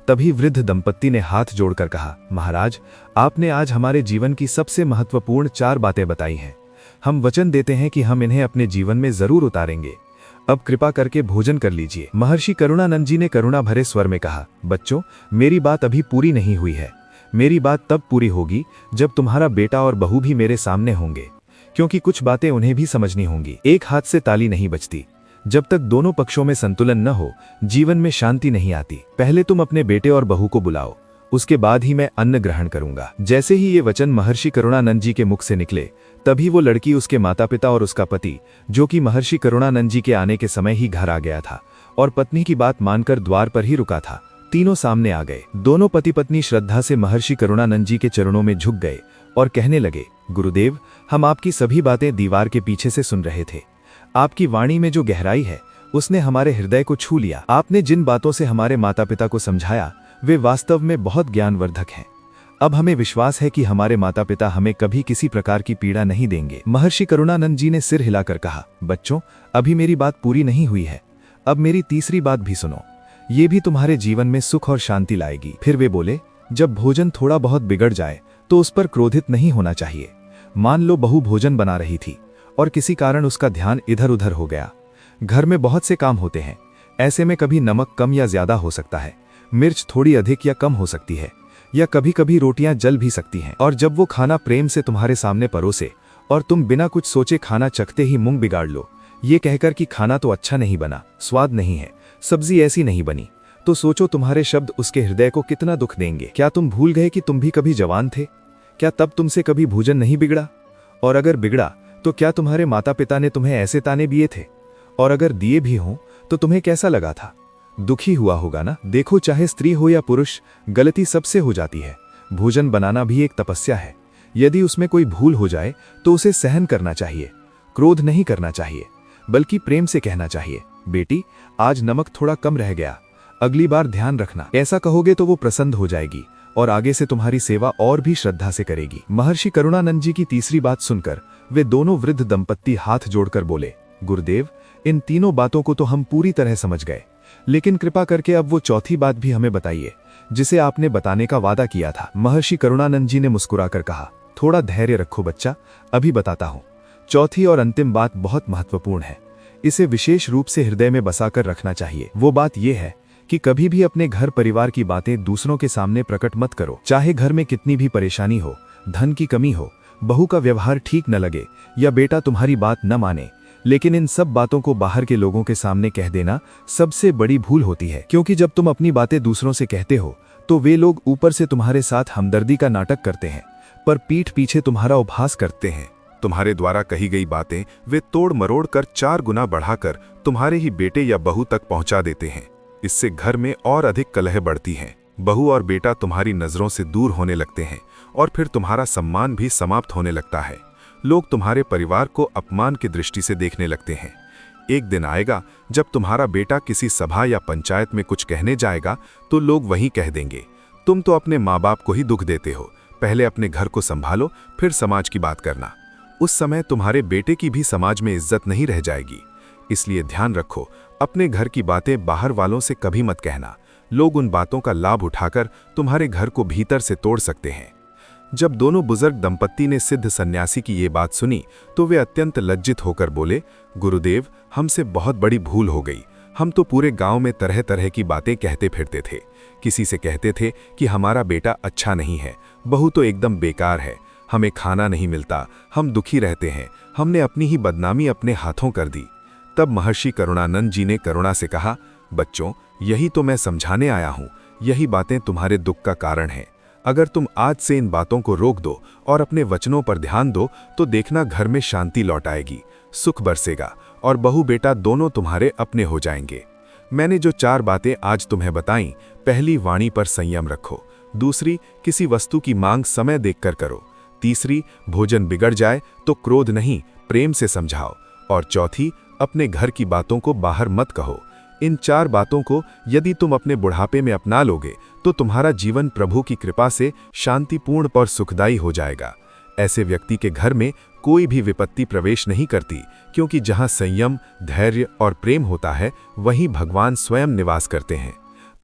तभी वृद्ध दंपत्ति ने हाथ जोड़कर कहा, महाराज, आपने आज हमारे जीवन की सबसे महत्वपूर्ण 4 बातें बताई हैं। हम वचन देते हैं कि हम इन्हें अपने जीवन में जरूर उतारेंगे। अब कृपा करके भोजन कर लीजिए। महर्षि करुणानंद जी ने करुणा भरे स्वर में कहा, बच्चों, मेरी बात अभी पूरी नहीं हुई है। मेरी बात तब पूरी होगी जब तुम्हारा बेटा और बहू भी मेरे सामने होंगे, क्योंकि कुछ बातें उन्हें भी समझनी होंगी। एक हाथ से ताली नहीं बजती। जब तक दोनों पक्षों में संतुलन न हो, जीवन में शांति नहीं आती। पहले तुम अपने बेटे और बहू को बुलाओ, उसके बाद ही मैं अन्न ग्रहण करूंगा। जैसे ही ये वचन महर्षि करुणानंद जी के मुख से निकले, तभी वो लड़की, उसके माता पिता और उसका पति, जो कि महर्षि करुणानंद जी के आने के समय ही घर आ गया था और पत्नी की बात मानकर द्वार पर ही रुका था, तीनों सामने आ गए। दोनों पति पत्नी श्रद्धा से महर्षि करुणानंद जी के चरणों में झुक गए और कहने लगे, गुरुदेव, हम आपकी सभी बातें दीवार के पीछे से सुन रहे थे। आपकी वाणी में जो गहराई है उसने हमारे हृदय को छू लिया। आपने जिन बातों से हमारे माता पिता को समझाया वे वास्तव में बहुत ज्ञानवर्धक हैं। अब हमें विश्वास है कि हमारे माता पिता हमें कभी किसी प्रकार की पीड़ा नहीं देंगे। महर्षि करुणानंद जी ने सिर हिलाकर कहा, बच्चों, अभी मेरी बात पूरी नहीं हुई है। अब मेरी तीसरी बात भी सुनो, ये भी तुम्हारे जीवन में सुख और शांति लाएगी। फिर वे बोले, जब भोजन थोड़ा बहुत बिगड़ जाए तो उस पर क्रोधित नहीं होना चाहिए। मान लो बहू भोजन बना रही थी और किसी कारण उसका ध्यान इधर उधर हो गया। घर में बहुत से काम होते हैं, ऐसे में कभी नमक कम या ज्यादा हो सकता है, मिर्च थोड़ी अधिक या कम हो सकती है, या कभी कभी रोटियां जल भी सकती हैं। और जब वो खाना प्रेम से तुम्हारे सामने परोसे और तुम बिना कुछ सोचे खाना चखते ही मुंह बिगाड़ लो, ये कहकर कि खाना तो अच्छा नहीं बना, स्वाद नहीं है, सब्जी ऐसी नहीं बनी, तो सोचो तुम्हारे शब्द उसके हृदय को कितना दुख देंगे। क्या तुम भूल गए कि तुम भी कभी जवान थे? क्या तब तुमसे कभी भोजन नहीं बिगड़ा? और अगर बिगड़ा तो क्या तुम्हारे माता पिता ने तुम्हें ऐसे ताने दिए थे? और अगर दिए भी हों तो तुम्हें कैसा लगा था? दुखी हुआ होगा ना? देखो, चाहे स्त्री हो या पुरुष, गलती सबसे हो जाती है। भोजन बनाना भी एक तपस्या है। यदि उसमें कोई भूल हो जाए तो उसे सहन करना चाहिए, क्रोध नहीं करना चाहिए, बल्कि प्रेम से कहना चाहिए, बेटी, आज नमक थोड़ा कम रह गया, अगली बार ध्यान रखना। ऐसा कहोगे तो वो प्रसन्न हो जाएगी और आगे से तुम्हारी सेवा और भी श्रद्धा से करेगी। महर्षि करुणानंद जी की तीसरी बात सुनकर वे दोनों वृद्ध दंपत्ति हाथ जोड़कर बोले, गुरुदेव, इन तीनों बातों को तो हम पूरी तरह समझ गए, लेकिन कृपा करके अब वो चौथी बात भी हमें बताइए जिसे आपने बताने का वादा किया था। महर्षि करुणानंद जी ने मुस्कुराकर कहा, थोड़ा धैर्य रखो बच्चा, अभी बताता हूँ। चौथी और अंतिम बात बहुत महत्वपूर्ण है, इसे विशेष रूप से हृदय में बसाकर रखना चाहिए। वो बात यह है कि कभी भी अपने घर परिवार की बातें दूसरों के सामने प्रकट मत करो। चाहे घर में कितनी भी परेशानी हो, धन की कमी हो, बहू का व्यवहार ठीक न लगे या बेटा तुम्हारी बात न माने, लेकिन इन सब बातों को बाहर के लोगों के सामने कह देना सबसे बड़ी भूल होती है। क्योंकि जब तुम अपनी बातें दूसरों से कहते हो तो वे लोग ऊपर से तुम्हारे साथ हमदर्दी का नाटक करते हैं, पर पीठ पीछे तुम्हारा उपहास करते हैं। तुम्हारे द्वारा कही गई बातें वे तोड़ मरोड़ कर 4 गुना बढ़ाकर तुम्हारे ही बेटे या बहू तक पहुंचा देते हैं। इससे घर में और अधिक कलह बढ़ती है। बहू और बेटा तुम्हारी नजरों से दूर होने लगते हैं और फिर तुम्हारा सम्मान भी समाप्त होने लगता है। लोग तुम्हारे परिवार को अपमान की दृष्टि से देखने लगते हैं। एक दिन आएगा जब तुम्हारा बेटा किसी सभा या पंचायत में कुछ कहने जाएगा तो लोग वहीं कह देंगे, तुम तो अपने माँ बाप को ही दुख देते हो, पहले अपने घर को संभालो फिर समाज की बात करना। उस समय तुम्हारे बेटे की भी समाज में इज्जत नहीं रह जाएगी। इसलिए ध्यान रखो, अपने घर की बातें बाहर वालों से कभी मत कहना। लोग उन बातों का लाभ उठाकर तुम्हारे घर को भीतर से तोड़ सकते हैं। जब दोनों बुजुर्ग दंपत्ति ने सिद्ध सन्यासी की ये बात सुनी तो वे अत्यंत लज्जित होकर बोले, गुरुदेव, हमसे बहुत बड़ी भूल हो गई। हम तो पूरे गांव में तरह तरह की बातें कहते फिरते थे। किसी से कहते थे कि हमारा बेटा अच्छा नहीं है, बहू तो एकदम बेकार है, हमें खाना नहीं मिलता, हम दुखी रहते हैं। हमने अपनी ही बदनामी अपने हाथों कर दी। तब महर्षि करुणानंद जी ने करुणा से कहा, बच्चों, यही तो मैं समझाने आया हूँ। यही बातें तुम्हारे दुख का कारण हैं। अगर तुम आज से इन बातों को रोक दो और अपने वचनों पर ध्यान दो तो देखना घर में शांति लौट आएगी, सुख बरसेगा और बहू बेटा दोनों तुम्हारे अपने हो जाएंगे। मैंने जो 4 बातें आज तुम्हें बताईं, पहली, वाणी पर संयम रखो। दूसरी, किसी वस्तु की मांग समय देखकर करो। तीसरी, भोजन बिगड़ जाए तो क्रोध नहीं प्रेम से समझाओ। और चौथी, अपने घर की बातों को बाहर मत कहो। इन 4 बातों को यदि तुम अपने बुढ़ापे में अपना लोगे तो तुम्हारा जीवन प्रभु की कृपा से शांतिपूर्ण और सुखदायी हो जाएगा। ऐसे व्यक्ति के घर में कोई भी विपत्ति प्रवेश नहीं करती, क्योंकि जहां संयम, धैर्य और प्रेम होता है वहीं भगवान स्वयं निवास करते हैं।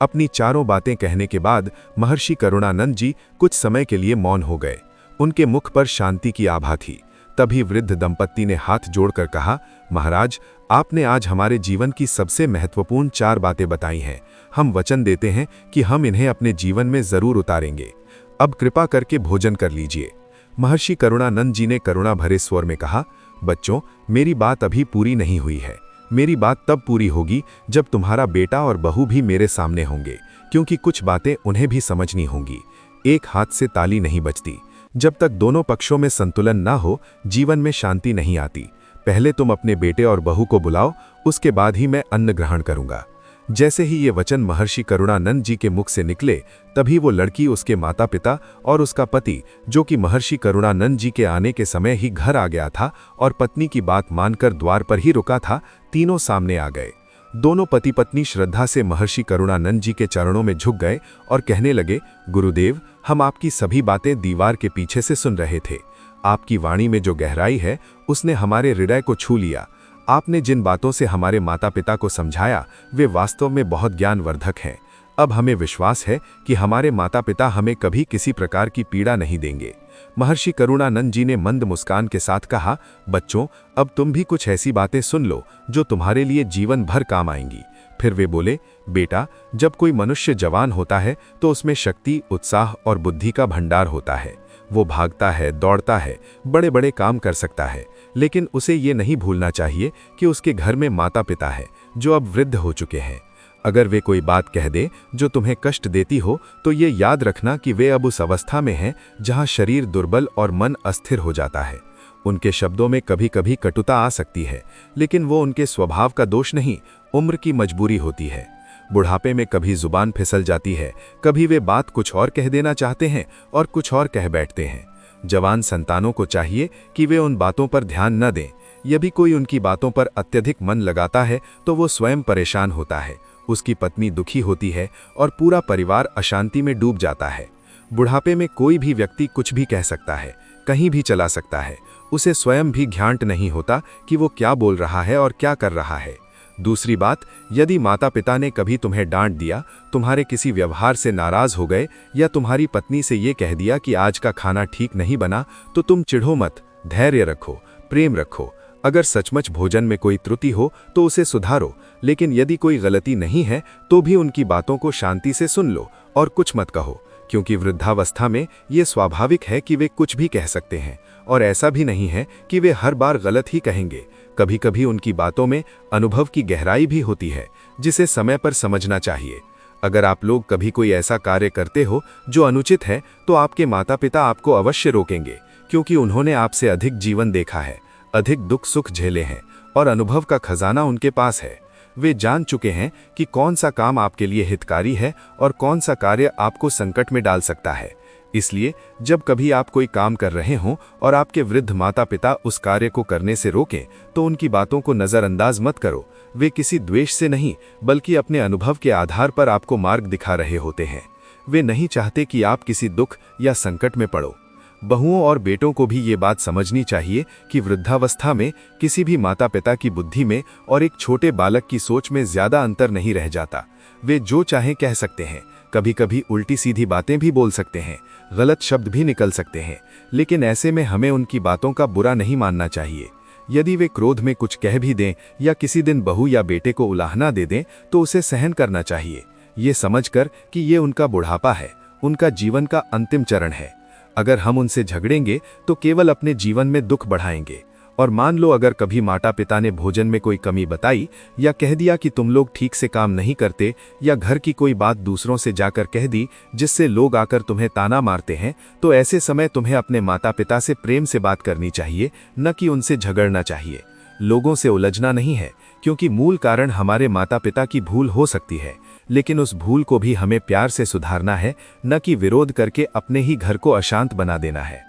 अपनी 4 बातें कहने के बाद महर्षि करुणानंद जी कुछ समय के लिए मौन हो गए। उनके मुख पर शांति की आभा थी। तभी वृद्ध दंपत्ति ने हाथ जोड़कर कहा, महाराज, आपने आज हमारे जीवन की सबसे महत्वपूर्ण 4 बातें बताई हैं। हम वचन देते हैं कि हम इन्हें अपने जीवन में जरूर उतारेंगे। अब कृपा करके भोजन कर लीजिए। महर्षि करुणानंद जी ने करुणा भरे स्वर में कहा, बच्चों, मेरी बात अभी पूरी नहीं हुई है। मेरी बात तब पूरी होगी जब तुम्हारा बेटा और बहू भी मेरे सामने होंगे, क्योंकि कुछ बातें उन्हें भी समझनी होंगी। एक हाथ से ताली नहीं बजती। जब तक दोनों पक्षों में संतुलन ना हो, जीवन में शांति नहीं आती। पहले तुम अपने बेटे और बहू को बुलाओ, उसके बाद ही मैं अन्न ग्रहण करूंगा। जैसे ही ये वचन महर्षि करुणानंद जी के मुख से निकले, तभी वो लड़की, उसके माता पिता और उसका पति, जो कि महर्षि करुणानंद जी के आने के समय ही घर आ गया था और पत्नी की बात मानकर द्वार पर ही रुका था, तीनों सामने आ गए। दोनों पति पत्नी श्रद्धा से महर्षि करुणानंद जी के चरणों में झुक गए और कहने लगे, गुरुदेव, हम आपकी सभी बातें दीवार के पीछे से सुन रहे थे। आपकी वाणी में जो गहराई है उसने हमारे हृदय को छू लिया। आपने जिन बातों से हमारे माता पिता को समझाया वे वास्तव में बहुत ज्ञानवर्धक हैं। अब हमें विश्वास है कि हमारे माता पिता हमें कभी किसी प्रकार की पीड़ा नहीं देंगे। महर्षि करुणानंद जी ने मंद मुस्कान के साथ कहा, बच्चों, अब तुम भी कुछ ऐसी बातें सुन लो जो तुम्हारे लिए जीवन भर काम आएंगी। फिर वे बोले, बेटा, जब कोई मनुष्य जवान होता है तो उसमें शक्ति, उत्साह और बुद्धि का भंडार होता है। वो भागता है, दौड़ता है, बड़े बड़े काम कर सकता है, लेकिन उसे ये नहीं भूलना चाहिए कि उसके घर में माता पिता है जो अब वृद्ध हो चुके हैं। अगर वे कोई बात कह दे जो तुम्हें कष्ट देती हो तो ये याद रखना कि वे अब उस अवस्था में हैं जहां शरीर दुर्बल और मन अस्थिर हो जाता है। उनके शब्दों में कभी कभी कटुता आ सकती है, लेकिन वो उनके स्वभाव का दोष नहीं, उम्र की मजबूरी होती है। बुढ़ापे में कभी जुबान फिसल जाती है, कभी वे बात कुछ और कह देना चाहते हैं और कुछ और कह बैठते हैं। जवान संतानों को चाहिए कि वे उन बातों पर ध्यान न दें। यदि कोई उनकी बातों पर अत्यधिक मन लगाता है तो वो स्वयं परेशान होता है, उसकी पत्नी दुखी होती है और पूरा परिवार अशांति में डूब जाता है। बुढ़ापे में कोई भी व्यक्ति कुछ भी कह सकता है, कहीं भी चला सकता है। उसे स्वयं भी ज्ञात नहीं होता कि वो क्या बोल रहा है और क्या कर रहा है। दूसरी बात, यदि माता पिता ने कभी तुम्हें डांट दिया, तुम्हारे किसी व्यवहार से नाराज हो गए या तुम्हारी पत्नी से ये कह दिया कि आज का खाना ठीक नहीं बना, तो तुम चिढ़ो मत, धैर्य रखो, प्रेम रखो। अगर सचमुच भोजन में कोई त्रुटि हो तो उसे सुधारो, लेकिन यदि कोई गलती नहीं है तो भी उनकी बातों को शांति से सुन लो और कुछ मत कहो, क्योंकि वृद्धावस्था में ये स्वाभाविक है कि वे कुछ भी कह सकते हैं और ऐसा भी नहीं है कि वे हर बार गलत ही कहेंगे। कभी कभी उनकी बातों में अनुभव की गहराई भी होती है, जिसे समय पर समझना चाहिए। अगर आप लोग कभी कोई ऐसा कार्य करते हो जो अनुचित है, तो आपके माता पिता आपको अवश्य रोकेंगे, क्योंकि उन्होंने आपसे अधिक जीवन देखा है, अधिक दुख सुख झेले हैं और अनुभव का खजाना उनके पास है। वे जान चुके हैं कि कौन सा काम आपके लिए हितकारी है और कौन सा कार्य आपको संकट में डाल सकता है। इसलिए जब कभी आप कोई काम कर रहे हों और आपके वृद्ध माता पिता उस कार्य को करने से रोकें, तो उनकी बातों को नज़रअंदाज मत करो। वे किसी द्वेष से नहीं, बल्कि अपने अनुभव के आधार पर आपको मार्ग दिखा रहे होते हैं। वे नहीं चाहते कि आप किसी दुख या संकट में पड़ो। बहुओं और बेटों को भी ये बात समझनी चाहिए कि वृद्धावस्था में किसी भी माता पिता की बुद्धि में और एक छोटे बालक की सोच में ज्यादा अंतर नहीं रह जाता। वे जो चाहें कह सकते हैं, कभी कभी उल्टी सीधी बातें भी बोल सकते हैं, गलत शब्द भी निकल सकते हैं, लेकिन ऐसे में हमें उनकी बातों का बुरा नहीं मानना चाहिए। यदि वे क्रोध में कुछ कह भी दें या किसी दिन बहू या बेटे को उलाहना दे दें, तो उसे सहन करना चाहिए, ये समझकर कि ये उनका बुढ़ापा है, उनका जीवन का अंतिम चरण है। अगर हम उनसे झगड़ेंगे तो केवल अपने जीवन में दुख बढ़ाएंगे। और मान लो अगर कभी माता पिता ने भोजन में कोई कमी बताई या कह दिया कि तुम लोग ठीक से काम नहीं करते, या घर की कोई बात दूसरों से जाकर कह दी जिससे लोग आकर तुम्हें ताना मारते हैं, तो ऐसे समय तुम्हें अपने माता पिता से प्रेम से बात करनी चाहिए, न कि उनसे झगड़ना चाहिए। लोगों से उलझना नहीं है, क्योंकि मूल कारण हमारे माता पिता की भूल हो सकती है, लेकिन उस भूल को भी हमें प्यार से सुधारना है, न कि विरोध करके अपने ही घर को अशांत बना देना है।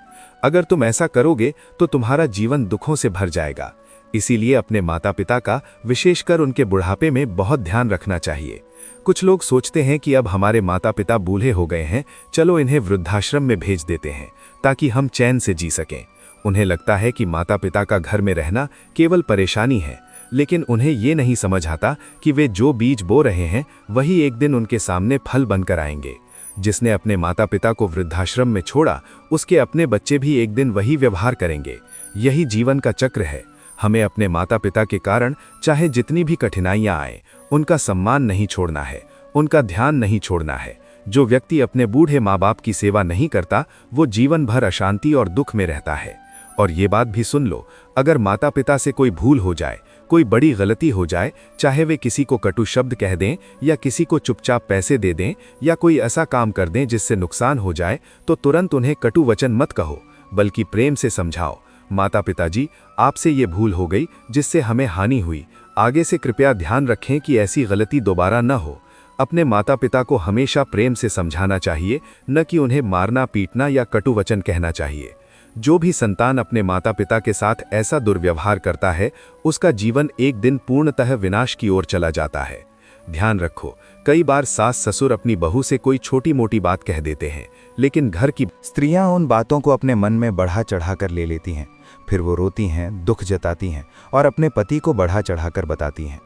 अगर तुम ऐसा करोगे तो तुम्हारा जीवन दुखों से भर जाएगा। इसीलिए अपने माता पिता का, विशेषकर उनके बुढ़ापे में, बहुत ध्यान रखना चाहिए। कुछ लोग सोचते हैं कि अब हमारे माता पिता बूढ़े हो गए हैं, चलो इन्हें वृद्धाश्रम में भेज देते हैं ताकि हम चैन से जी सकें। उन्हें लगता है कि माता पिता का घर में रहना केवल परेशानी है, लेकिन उन्हें ये नहीं समझ आता कि वे जो बीज बो रहे हैं वही एक दिन उनके सामने फल बनकर आएंगे। जिसने अपने माता पिता को वृद्धाश्रम में छोड़ा, उसके अपने बच्चे भी एक दिन वही व्यवहार करेंगे। यही जीवन का चक्र है। हमें अपने माता पिता के कारण चाहे जितनी भी कठिनाइयां आए, उनका सम्मान नहीं छोड़ना है, उनका ध्यान नहीं छोड़ना है। जो व्यक्ति अपने बूढ़े माँ बाप की सेवा नहीं करता, वो जीवन भर अशांति और दुख में रहता है। और ये बात भी सुन लो, अगर माता पिता से कोई भूल हो जाए, कोई बड़ी गलती हो जाए, चाहे वे किसी को कटु शब्द कह दें या किसी को चुपचाप पैसे दे दें या कोई ऐसा काम कर दें जिससे नुकसान हो जाए, तो तुरंत उन्हें कटु वचन मत कहो, बल्कि प्रेम से समझाओ, माता पिताजी, आपसे ये भूल हो गई जिससे हमें हानि हुई। आगे से कृपया ध्यान रखें कि ऐसी गलती दोबारा न हो। अपने माता पिता को हमेशा प्रेम से समझाना चाहिए, न कि उन्हें मारना पीटना या कटु वचन कहना चाहिए। जो भी संतान अपने माता पिता के साथ ऐसा दुर्व्यवहार करता है, उसका जीवन एक दिन पूर्णतः विनाश की ओर चला जाता है। ध्यान रखो, कई बार सास ससुर अपनी बहू से कोई छोटी मोटी बात कह देते हैं, लेकिन घर की स्त्रियां उन बातों को अपने मन में बढ़ा चढ़ाकर ले लेती हैं। फिर वो रोती हैं, दुख जताती हैं और अपने पति को बढ़ा चढ़ाकर बताती हैं।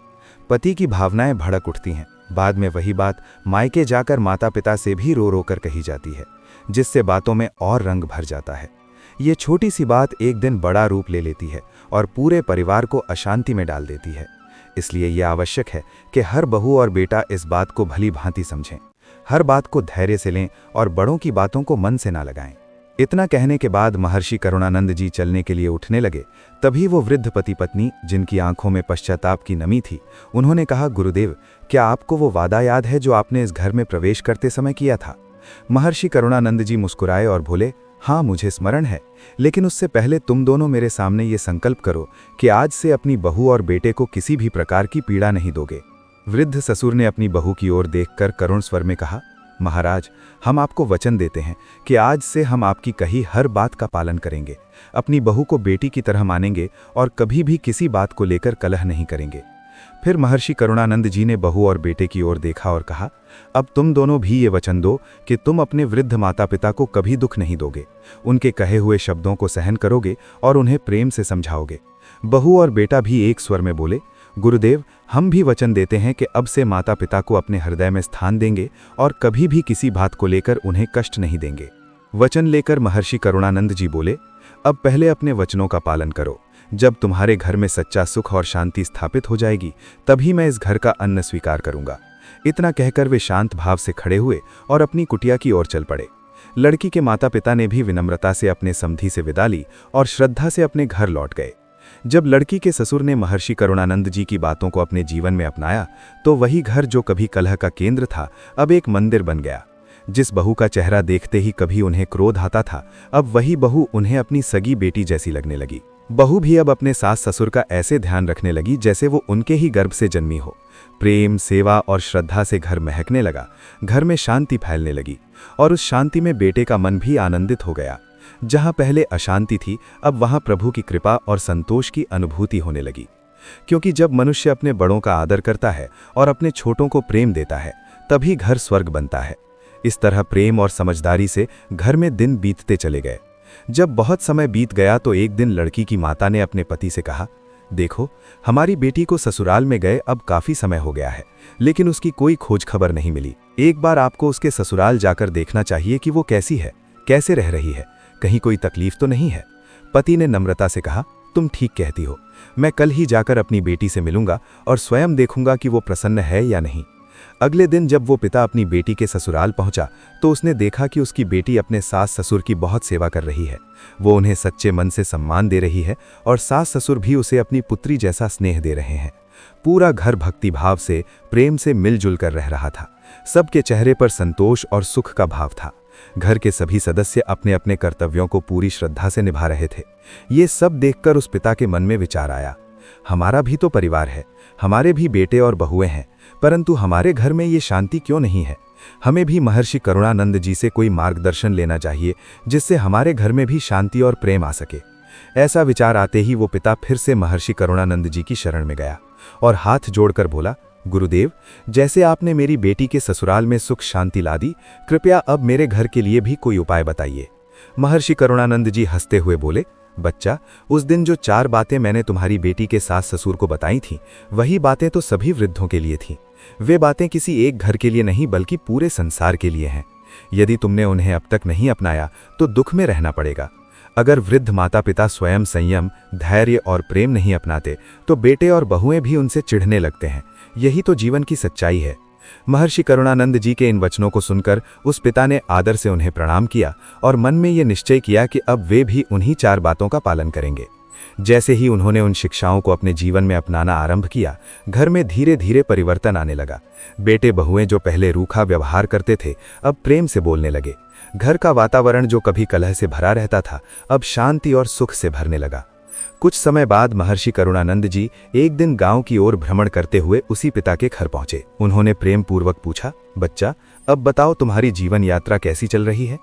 पति की भावनाएं भड़क उठती हैं। बाद में वही बात मायके जाकर माता पिता से भी रो रो कर कही जाती है, जिससे बातों में और रंग भर जाता है। ये छोटी सी बात एक दिन बड़ा रूप ले लेती है और पूरे परिवार को अशांति में डाल देती है। इसलिए यह आवश्यक है कि हर बहू और बेटा इस बात को भली भांति समझें, हर बात को धैर्य से लें और बड़ों की बातों को मन से ना लगाएं। इतना कहने के बाद महर्षि करुणानंद जी चलने के लिए उठने लगे। तभी वो वृद्ध पति पत्नी, जिनकी आंखों में पश्चाताप की नमी थी, उन्होंने कहा, गुरुदेव, क्या आपको वो वादा याद है जो आपने इस घर में प्रवेश करते समय किया था? महर्षि करुणानंद जी मुस्कुराए और बोले, हाँ, मुझे स्मरण है, लेकिन उससे पहले तुम दोनों मेरे सामने ये संकल्प करो कि आज से अपनी बहू और बेटे को किसी भी प्रकार की पीड़ा नहीं दोगे। वृद्ध ससुर ने अपनी बहू की ओर देखकर करुण स्वर में कहा, महाराज, हम आपको वचन देते हैं कि आज से हम आपकी कही हर बात का पालन करेंगे, अपनी बहू को बेटी की तरह मानेंगे और कभी भी किसी बात को लेकर कलह नहीं करेंगे। फिर महर्षि करुणानंद जी ने बहू और बेटे की ओर देखा और कहा, अब तुम दोनों भी ये वचन दो कि तुम अपने वृद्ध माता पिता को कभी दुख नहीं दोगे, उनके कहे हुए शब्दों को सहन करोगे और उन्हें प्रेम से समझाओगे। बहू और बेटा भी एक स्वर में बोले, गुरुदेव, हम भी वचन देते हैं कि अब से माता पिता को अपने हृदय में स्थान देंगे और कभी भी किसी बात को लेकर उन्हें कष्ट नहीं देंगे। वचन लेकर महर्षि करुणानंद जी बोले, अब पहले अपने वचनों का पालन करो। जब तुम्हारे घर में सच्चा सुख और शांति स्थापित हो जाएगी, तभी मैं इस घर का अन्न स्वीकार करूंगा। इतना कहकर वे शांत भाव से खड़े हुए और अपनी कुटिया की ओर चल पड़े। लड़की के माता पिता ने भी विनम्रता से अपने समधी से विदा ली और श्रद्धा से अपने घर लौट गए। जब लड़की के ससुर ने महर्षि करुणानंद जी की बातों को अपने जीवन में अपनाया, तो वही घर जो कभी कलह का केंद्र था, अब एक मंदिर बन गया। जिस बहू का चेहरा देखते ही कभी उन्हें क्रोध आता था, अब वही बहू उन्हें अपनी सगी बेटी जैसी लगने लगी। बहू भी अब अपने सास ससुर का ऐसे ध्यान रखने लगी जैसे वो उनके ही गर्भ से जन्मी हो। प्रेम, सेवा और श्रद्धा से घर महकने लगा, घर में शांति फैलने लगी और उस शांति में बेटे का मन भी आनंदित हो गया। जहां पहले अशांति थी, अब वहां प्रभु की कृपा और संतोष की अनुभूति होने लगी। क्योंकि जब मनुष्य अपने बड़ों का आदर करता है और अपने छोटों को प्रेम देता है, तभी घर स्वर्ग बनता है। इस तरह प्रेम और समझदारी से घर में दिन बीतते चले गए। जब बहुत समय बीत गया तो एक दिन लड़की की माता ने अपने पति से कहा, देखो, हमारी बेटी को ससुराल में गए अब काफी समय हो गया है, लेकिन उसकी कोई खोज खबर नहीं मिली। एक बार आपको उसके ससुराल जाकर देखना चाहिए कि वो कैसी है, कैसे रह रही है, कहीं कोई तकलीफ तो नहीं है। पति ने नम्रता से कहा, तुम ठीक कहती हो, मैं कल ही जाकर अपनी बेटी से मिलूंगा और स्वयं देखूंगा कि वो प्रसन्न है या नहीं। अगले दिन जब वो पिता अपनी बेटी के ससुराल पहुंचा, तो उसने देखा कि उसकी बेटी अपने सास ससुर की बहुत सेवा कर रही है। वो उन्हें सच्चे मन से सम्मान दे रही है और सास ससुर भी उसे अपनी पुत्री जैसा स्नेह दे रहे हैं। पूरा घर भक्ति भाव से, प्रेम से मिलजुल कर रह रहा था। सबके चेहरे पर संतोष और सुख का भाव था। घर के सभी सदस्य अपने अपने कर्तव्यों को पूरी श्रद्धा से निभा रहे थे। ये सब देखकर उस पिता के मन में विचार आया, हमारा भी तो परिवार है, हमारे भी बेटे और बहुएं हैं, परंतु हमारे घर में ये शांति क्यों नहीं है? हमें भी महर्षि करुणानंद जी से कोई मार्गदर्शन लेना चाहिए, जिससे हमारे घर में भी शांति और प्रेम आ सके। ऐसा विचार आते ही वो पिता फिर से महर्षि करुणानंद जी की शरण में गया और हाथ जोड़कर बोला, गुरुदेव, जैसे आपने मेरी बेटी के ससुराल में सुख शांति ला दी, कृपया अब मेरे घर के लिए भी कोई उपाय बताइए। महर्षि करुणानंद जी हंसते हुए बोले, बच्चा, उस दिन जो 4 बातें मैंने तुम्हारी बेटी के सास ससुर को बताई थीं, वही बातें तो सभी वृद्धों के लिए थीं। वे बातें किसी एक घर के लिए नहीं बल्कि पूरे संसार के लिए हैं। यदि तुमने उन्हें अब तक नहीं अपनाया तो दुख में रहना पड़ेगा। अगर वृद्ध माता पिता स्वयं संयम, धैर्य और प्रेम नहीं अपनाते तो बेटे और बहुएं भी उनसे चिढ़ने लगते हैं। यही तो जीवन की सच्चाई है। महर्षि करुणानंद जी के इन वचनों को सुनकर उस पिता ने आदर से उन्हें प्रणाम किया और मन में ये निश्चय किया कि अब वे भी उन्हीं 4 बातों का पालन करेंगे। जैसे ही उन्होंने उन शिक्षाओं को अपने जीवन में अपनाना आरंभ किया, घर में धीरे धीरे परिवर्तन आने लगा। बेटे बहुएं जो पहले रूखा व्यवहार करते थे, अब प्रेम से बोलने लगे। घर का वातावरण जो कभी कलह से भरा रहता था, अब शांति और सुख से भरने लगा। कुछ समय बाद महर्षि करुणानंद जी एक दिन गांव की ओर भ्रमण करते हुए उसी पिता के घर पहुंचे। उन्होंने प्रेम पूर्वक पूछा, बच्चा, अब बताओ तुम्हारी जीवन यात्रा कैसी चल रही है?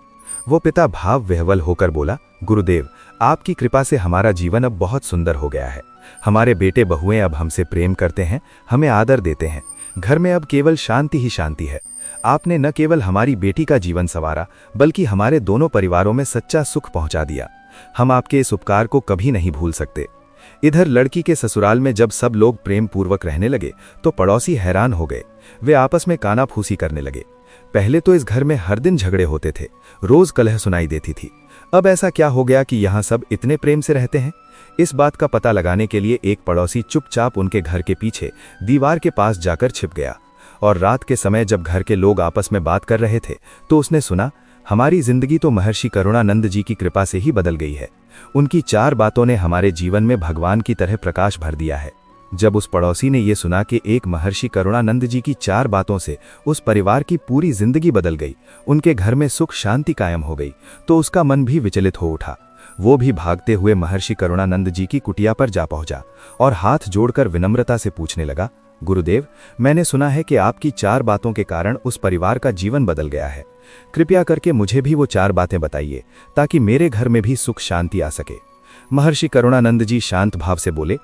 वो पिता भाव विह्वल होकर बोला, गुरुदेव, आपकी कृपा से हमारा जीवन अब बहुत सुंदर हो गया है। हमारे बेटे बहुएं अब हमसे प्रेम करते हैं, हमें आदर देते हैं। घर में अब केवल शांति ही शांति है। आपने न केवल हमारी बेटी का जीवन संवारा, बल्कि हमारे दोनों परिवारों में सच्चा सुख पहुंचा दिया। हम आपके इस उपकार को कभी नहीं भूल सकते। इधर लड़की के ससुराल में जब सब लोग प्रेम पूर्वक रहने लगे तो पड़ोसी हैरान हो गए। वे आपस में कानाफूसी करने लगे। पहले तो इस घर में हर दिन झगड़े होते थे, रोज कलह सुनाई देती थी। अब ऐसा क्या हो गया कि यहाँ सब इतने प्रेम से रहते हैं? इस बात का पता लगाने के लिए एक पड़ोसी चुपचाप उनके घर के पीछे दीवार के पास जाकर छिप गया और रात के समय जब घर के लोग आपस में बात कर रहे थे तो उसने सुना, हमारी जिंदगी तो महर्षि करुणानंद जी की कृपा से ही बदल गई है। उनकी 4 बातों ने हमारे जीवन में भगवान की तरह प्रकाश भर दिया है। जब उस पड़ोसी ने ये सुना कि एक महर्षि करुणानंद जी की 4 बातों से उस परिवार की पूरी जिंदगी बदल गई, उनके घर में सुख शांति कायम हो गई, तो उसका मन भी विचलित हो उठा। वो भी भागते हुए महर्षि करुणानंद जी की कुटिया पर जा पहुंचा और हाथ जोड़कर विनम्रता से पूछने लगा, गुरुदेव, मैंने सुना है कि आपकी 4 बातों के कारण उस परिवार का जीवन बदल गया है। कृपया करके मुझे भी वो 4 बातें बताइए ताकि मेरे घर में भी सुख शांति आ सके। महर्षि करुणानंद जी शांत भाव से बोले,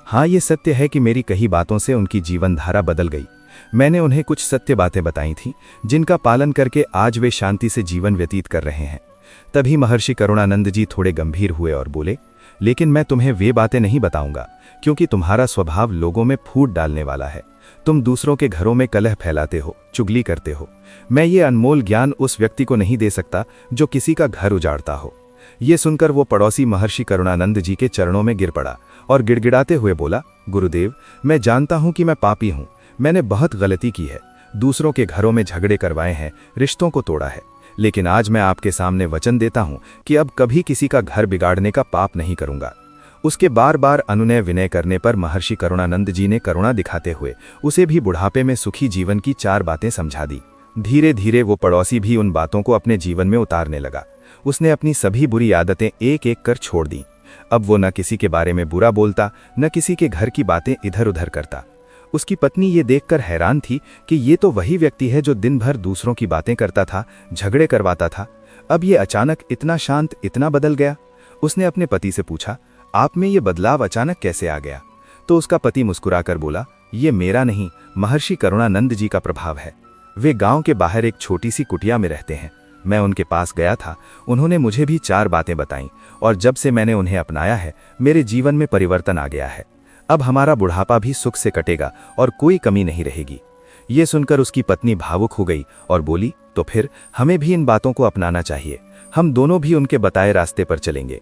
हाँ, ये सत्य है कि मेरी कही बातों से उनकी जीवन धारा बदल गई। मैंने उन्हें कुछ सत्य बातें बताई थीं, जिनका पालन करके आज वे शांति से जीवन व्यतीत कर रहे हैं। तभी महर्षि करुणानंद जी थोड़े गंभीर हुए और बोले, लेकिन मैं तुम्हें वे बातें नहीं बताऊंगा, क्योंकि तुम्हारा स्वभाव लोगों में फूट डालने वाला है। तुम दूसरों के घरों में कलह फैलाते हो, चुगली करते हो। मैं ये अनमोल ज्ञान उस व्यक्ति को नहीं दे सकता जो किसी का घर उजाड़ता हो। ये सुनकर वो पड़ोसी महर्षि करुणानंद जी के चरणों में गिर पड़ा और गिड़गिड़ाते हुए बोला, गुरुदेव, मैं जानता हूं कि मैं पापी हूं। मैंने बहुत गलती की है, दूसरों के घरों में झगड़े करवाए हैं, रिश्तों को तोड़ा है। लेकिन आज मैं आपके सामने वचन देता हूं कि अब कभी किसी का घर बिगाड़ने का पाप नहीं करूंगा। उसके बार बार अनुनय विनय करने पर महर्षि करुणानंद जी ने करुणा दिखाते हुए उसे भी बुढ़ापे में सुखी जीवन की 4 बातें समझा दी। धीरे धीरे वो पड़ोसी भी उन बातों को अपने जीवन में उतारने लगा। उसने अपनी सभी बुरी आदतें एक एक कर छोड़ दी। अब वो न किसी के बारे में बुरा बोलता, न किसी के घर की बातें इधर उधर करता। उसकी पत्नी ये देखकर हैरान थी कि ये तो वही व्यक्ति है जो दिन भर दूसरों की बातें करता था, झगड़े करवाता था। अब ये अचानक इतना शांत, इतना बदल गया। उसने अपने पति से पूछा, आप में ये बदलाव अचानक कैसे आ गया? तो उसका पति मुस्कुराकर बोला, ये मेरा नहीं, महर्षि करुणानंद जी का प्रभाव है। वे गांव के बाहर एक छोटी सी कुटिया में रहते हैं। मैं उनके पास गया था, उन्होंने मुझे भी 4 बातें बताईं और जब से मैंने उन्हें अपनाया है, मेरे जीवन में परिवर्तन आ गया है। अब हमारा बुढ़ापा भी सुख से कटेगा और कोई कमी नहीं रहेगी। ये सुनकर उसकी पत्नी भावुक हो गई और बोली, तो फिर हमें भी इन बातों को अपनाना चाहिए। हम दोनों भी उनके बताए रास्ते पर चलेंगे।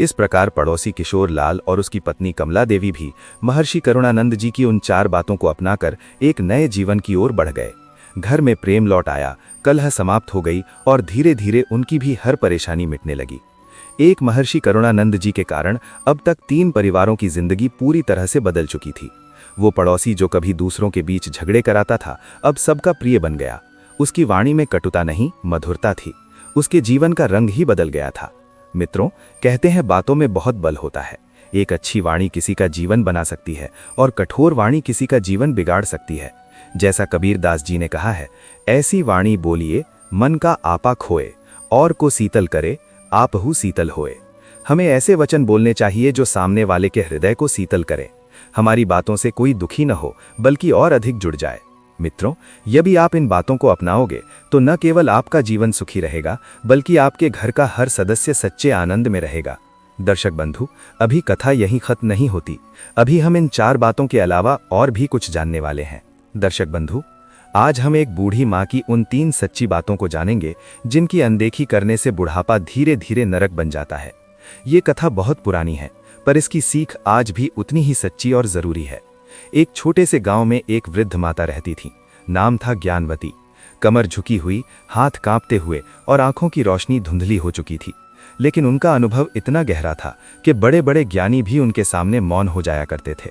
इस प्रकार पड़ोसी किशोर लाल और उसकी पत्नी कमला देवी भी महर्षि करुणानंद जी की उन 4 बातों को अपनाकर एक नए जीवन की ओर बढ़ गए। घर में प्रेम लौट आया, कलह समाप्त हो गई और धीरे धीरे उनकी भी हर परेशानी मिटने लगी। एक महर्षि करुणानंद जी के कारण अब तक 3 परिवारों की जिंदगी पूरी तरह से बदल चुकी थी। वो पड़ोसी जो कभी दूसरों के बीच झगड़े कराता था, अब सबका प्रिय बन गया। उसकी वाणी में कटुता नहीं, मधुरता थी। उसके जीवन का रंग ही बदल गया था। मित्रों, कहते हैं बातों में बहुत बल होता है। एक अच्छी वाणी किसी का जीवन बना सकती है और कठोर वाणी किसी का जीवन बिगाड़ सकती है। जैसा कबीर दास जी ने कहा है, ऐसी वाणी बोलिए मन का आपा खोए, और को शीतल करे आपहु शीतल होए। हमें ऐसे वचन बोलने चाहिए जो सामने वाले के हृदय को शीतल करें। हमारी बातों से कोई दुखी न हो, बल्कि और अधिक जुड़ जाए। मित्रों, यदि आप इन बातों को अपनाओगे तो न केवल आपका जीवन सुखी रहेगा, बल्कि आपके घर का हर सदस्य सच्चे आनंद में रहेगा। दर्शक बंधु, अभी कथा यहीं खत्म नहीं होती। अभी हम इन 4 बातों के अलावा और भी कुछ जानने वाले हैं। दर्शक बंधु, आज हम एक बूढ़ी माँ की उन 3 सच्ची बातों को जानेंगे जिनकी अनदेखी करने से बुढ़ापा धीरे धीरे नरक बन जाता है। ये कथा बहुत पुरानी है, पर इसकी सीख आज भी उतनी ही सच्ची और जरूरी है। एक छोटे से गांव में एक वृद्ध माता रहती थी। नाम था ज्ञानवती। कमर झुकी हुई, हाथ कांपते हुए और आंखों की रोशनी धुंधली हो चुकी थी। लेकिन उनका अनुभव इतना गहरा था कि बड़े बड़े ज्ञानी भी उनके सामने मौन हो जाया करते थे।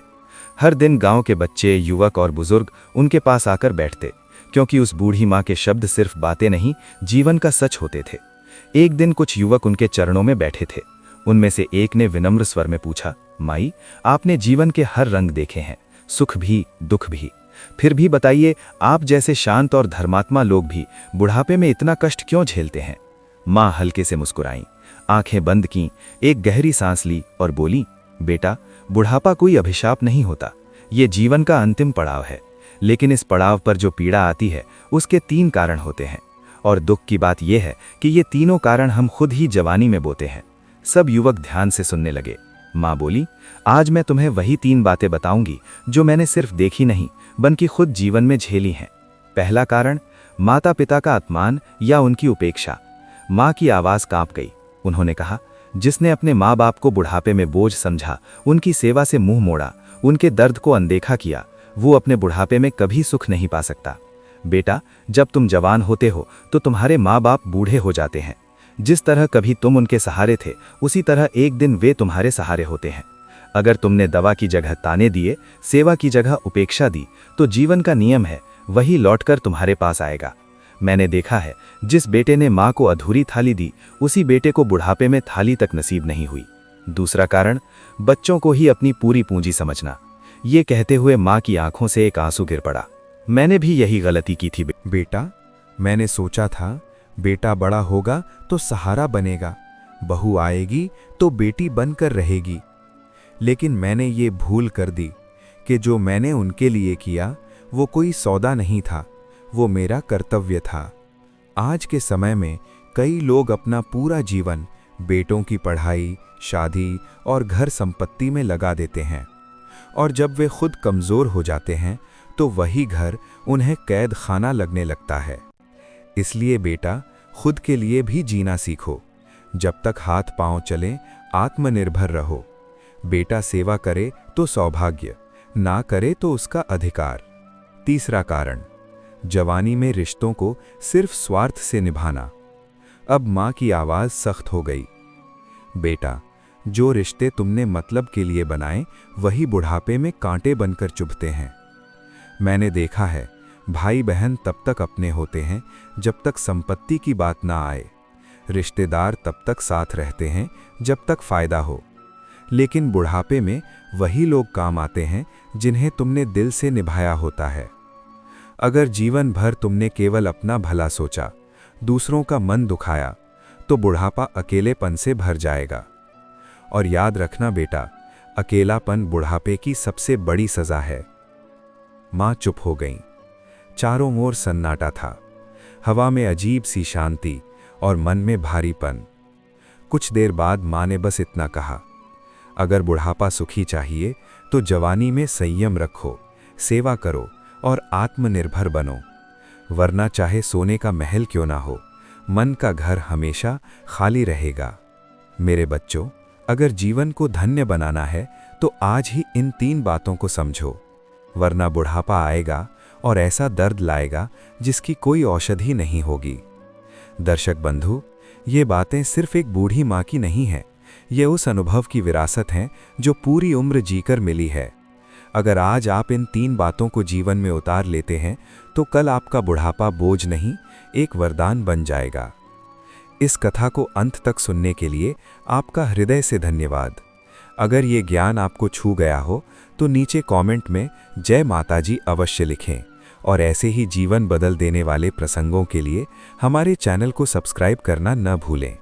हर दिन गांव के बच्चे, युवक और बुजुर्ग उनके पास आकर बैठते, क्योंकि उस बूढ़ी माँ के शब्द सिर्फ बातें नहीं, जीवन का सच होते थे। एक दिन कुछ युवक उनके चरणों में बैठे थे। उनमें से एक ने विनम्र स्वर में पूछा, माई, आपने जीवन के हर रंग देखे हैं, सुख भी, दुख भी। फिर भी बताइए, आप जैसे शांत और धर्मात्मा लोग भी बुढ़ापे में इतना कष्ट क्यों झेलते हैं? माँ हल्के से मुस्कुराईं, आंखें बंद कीं, एक गहरी सांस ली और बोली, बेटा, बुढ़ापा कोई अभिशाप नहीं होता। ये जीवन का अंतिम पड़ाव है। लेकिन इस पड़ाव पर जो पीड़ा आती है, उसके 3 कारण होते हैं। और दुख की बात यह है कि ये तीनों कारण हम खुद ही जवानी में बोते हैं। सब युवक ध्यान से सुनने लगे। माँ बोली, आज मैं तुम्हें वही 3 बातें बताऊंगी जो मैंने सिर्फ देखी नहीं, बल्कि खुद जीवन में झेली हैं। पहला कारण, माता पिता का अपमान या उनकी उपेक्षा। माँ की आवाज कांप गई। उन्होंने कहा, जिसने अपने माँ बाप को बुढ़ापे में बोझ समझा, उनकी सेवा से मुंह मोड़ा, उनके दर्द को अनदेखा किया, वो अपने बुढ़ापे में कभी सुख नहीं पा सकता। बेटा, जब तुम जवान होते हो तो तुम्हारे माँ बाप बूढ़े हो जाते हैं। जिस तरह कभी तुम उनके सहारे थे, उसी तरह एक दिन वे तुम्हारे सहारे होते हैं। अगर तुमने दवा की जगह ताने दिए, सेवा की जगह उपेक्षा दी, तो जीवन का नियम है, वही लौटकर तुम्हारे पास आएगा। मैंने देखा है, जिस बेटे ने माँ को अधूरी थाली दी, उसी बेटे को बुढ़ापे में थाली तक नसीब नहीं हुई। दूसरा कारण, बच्चों को ही अपनी पूरी पूंजी समझना। ये कहते हुए माँ की आंखों से एक आंसू गिर पड़ा। मैंने भी यही गलती की थी। बेटा, मैंने सोचा था बेटा बड़ा होगा तो सहारा बनेगा, बहू आएगी तो बेटी बनकर रहेगी। लेकिन मैंने ये भूल कर दी कि जो मैंने उनके लिए किया वो कोई सौदा नहीं था, वो मेरा कर्तव्य था। आज के समय में कई लोग अपना पूरा जीवन बेटों की पढ़ाई, शादी और घर संपत्ति में लगा देते हैं। और जब वे खुद कमज़ोर हो जाते हैं तो वही घर उन्हें कैद खाना लगने लगता है। इसलिए बेटा, खुद के लिए भी जीना सीखो। जब तक हाथ पांव चलें, आत्मनिर्भर रहो। बेटा सेवा करे तो सौभाग्य, ना करे तो उसका अधिकार। तीसरा कारण, जवानी में रिश्तों को सिर्फ स्वार्थ से निभाना। अब मां की आवाज सख्त हो गई। बेटा, जो रिश्ते तुमने मतलब के लिए बनाए वही बुढ़ापे में कांटे बनकर चुभते हैं। मैंने देखा है, भाई बहन तब तक अपने होते हैं जब तक संपत्ति की बात ना आए। रिश्तेदार तब तक साथ रहते हैं जब तक फायदा हो। लेकिन बुढ़ापे में वही लोग काम आते हैं जिन्हें तुमने दिल से निभाया होता है। अगर जीवन भर तुमने केवल अपना भला सोचा, दूसरों का मन दुखाया, तो बुढ़ापा अकेलेपन से भर जाएगा। और याद रखना बेटा, अकेलापन बुढ़ापे की सबसे बड़ी सजा है। मां चुप हो गईं। चारों ओर सन्नाटा था। हवा में अजीब सी शांति और मन में भारीपन। कुछ देर बाद मां ने बस इतना कहा, अगर बुढ़ापा सुखी चाहिए तो जवानी में संयम रखो, सेवा करो और आत्मनिर्भर बनो। वरना चाहे सोने का महल क्यों ना हो, मन का घर हमेशा खाली रहेगा। मेरे बच्चों, अगर जीवन को धन्य बनाना है तो आज ही इन 3 बातों को समझो, वरना बुढ़ापा आएगा और ऐसा दर्द लाएगा जिसकी कोई औषधि नहीं होगी। दर्शक बंधु, ये बातें सिर्फ एक बूढ़ी माँ की नहीं है, ये उस अनुभव की विरासत हैं जो पूरी उम्र जीकर मिली है। अगर आज आप इन 3 बातों को जीवन में उतार लेते हैं तो कल आपका बुढ़ापा बोझ नहीं, एक वरदान बन जाएगा। इस कथा को अंत तक सुनने के लिए आपका हृदय से धन्यवाद। अगर ये ज्ञान आपको छू गया हो तो नीचे कमेंट में जय माताजी अवश्य लिखें और ऐसे ही जीवन बदल देने वाले प्रसंगों के लिए हमारे चैनल को सब्सक्राइब करना न भूलें।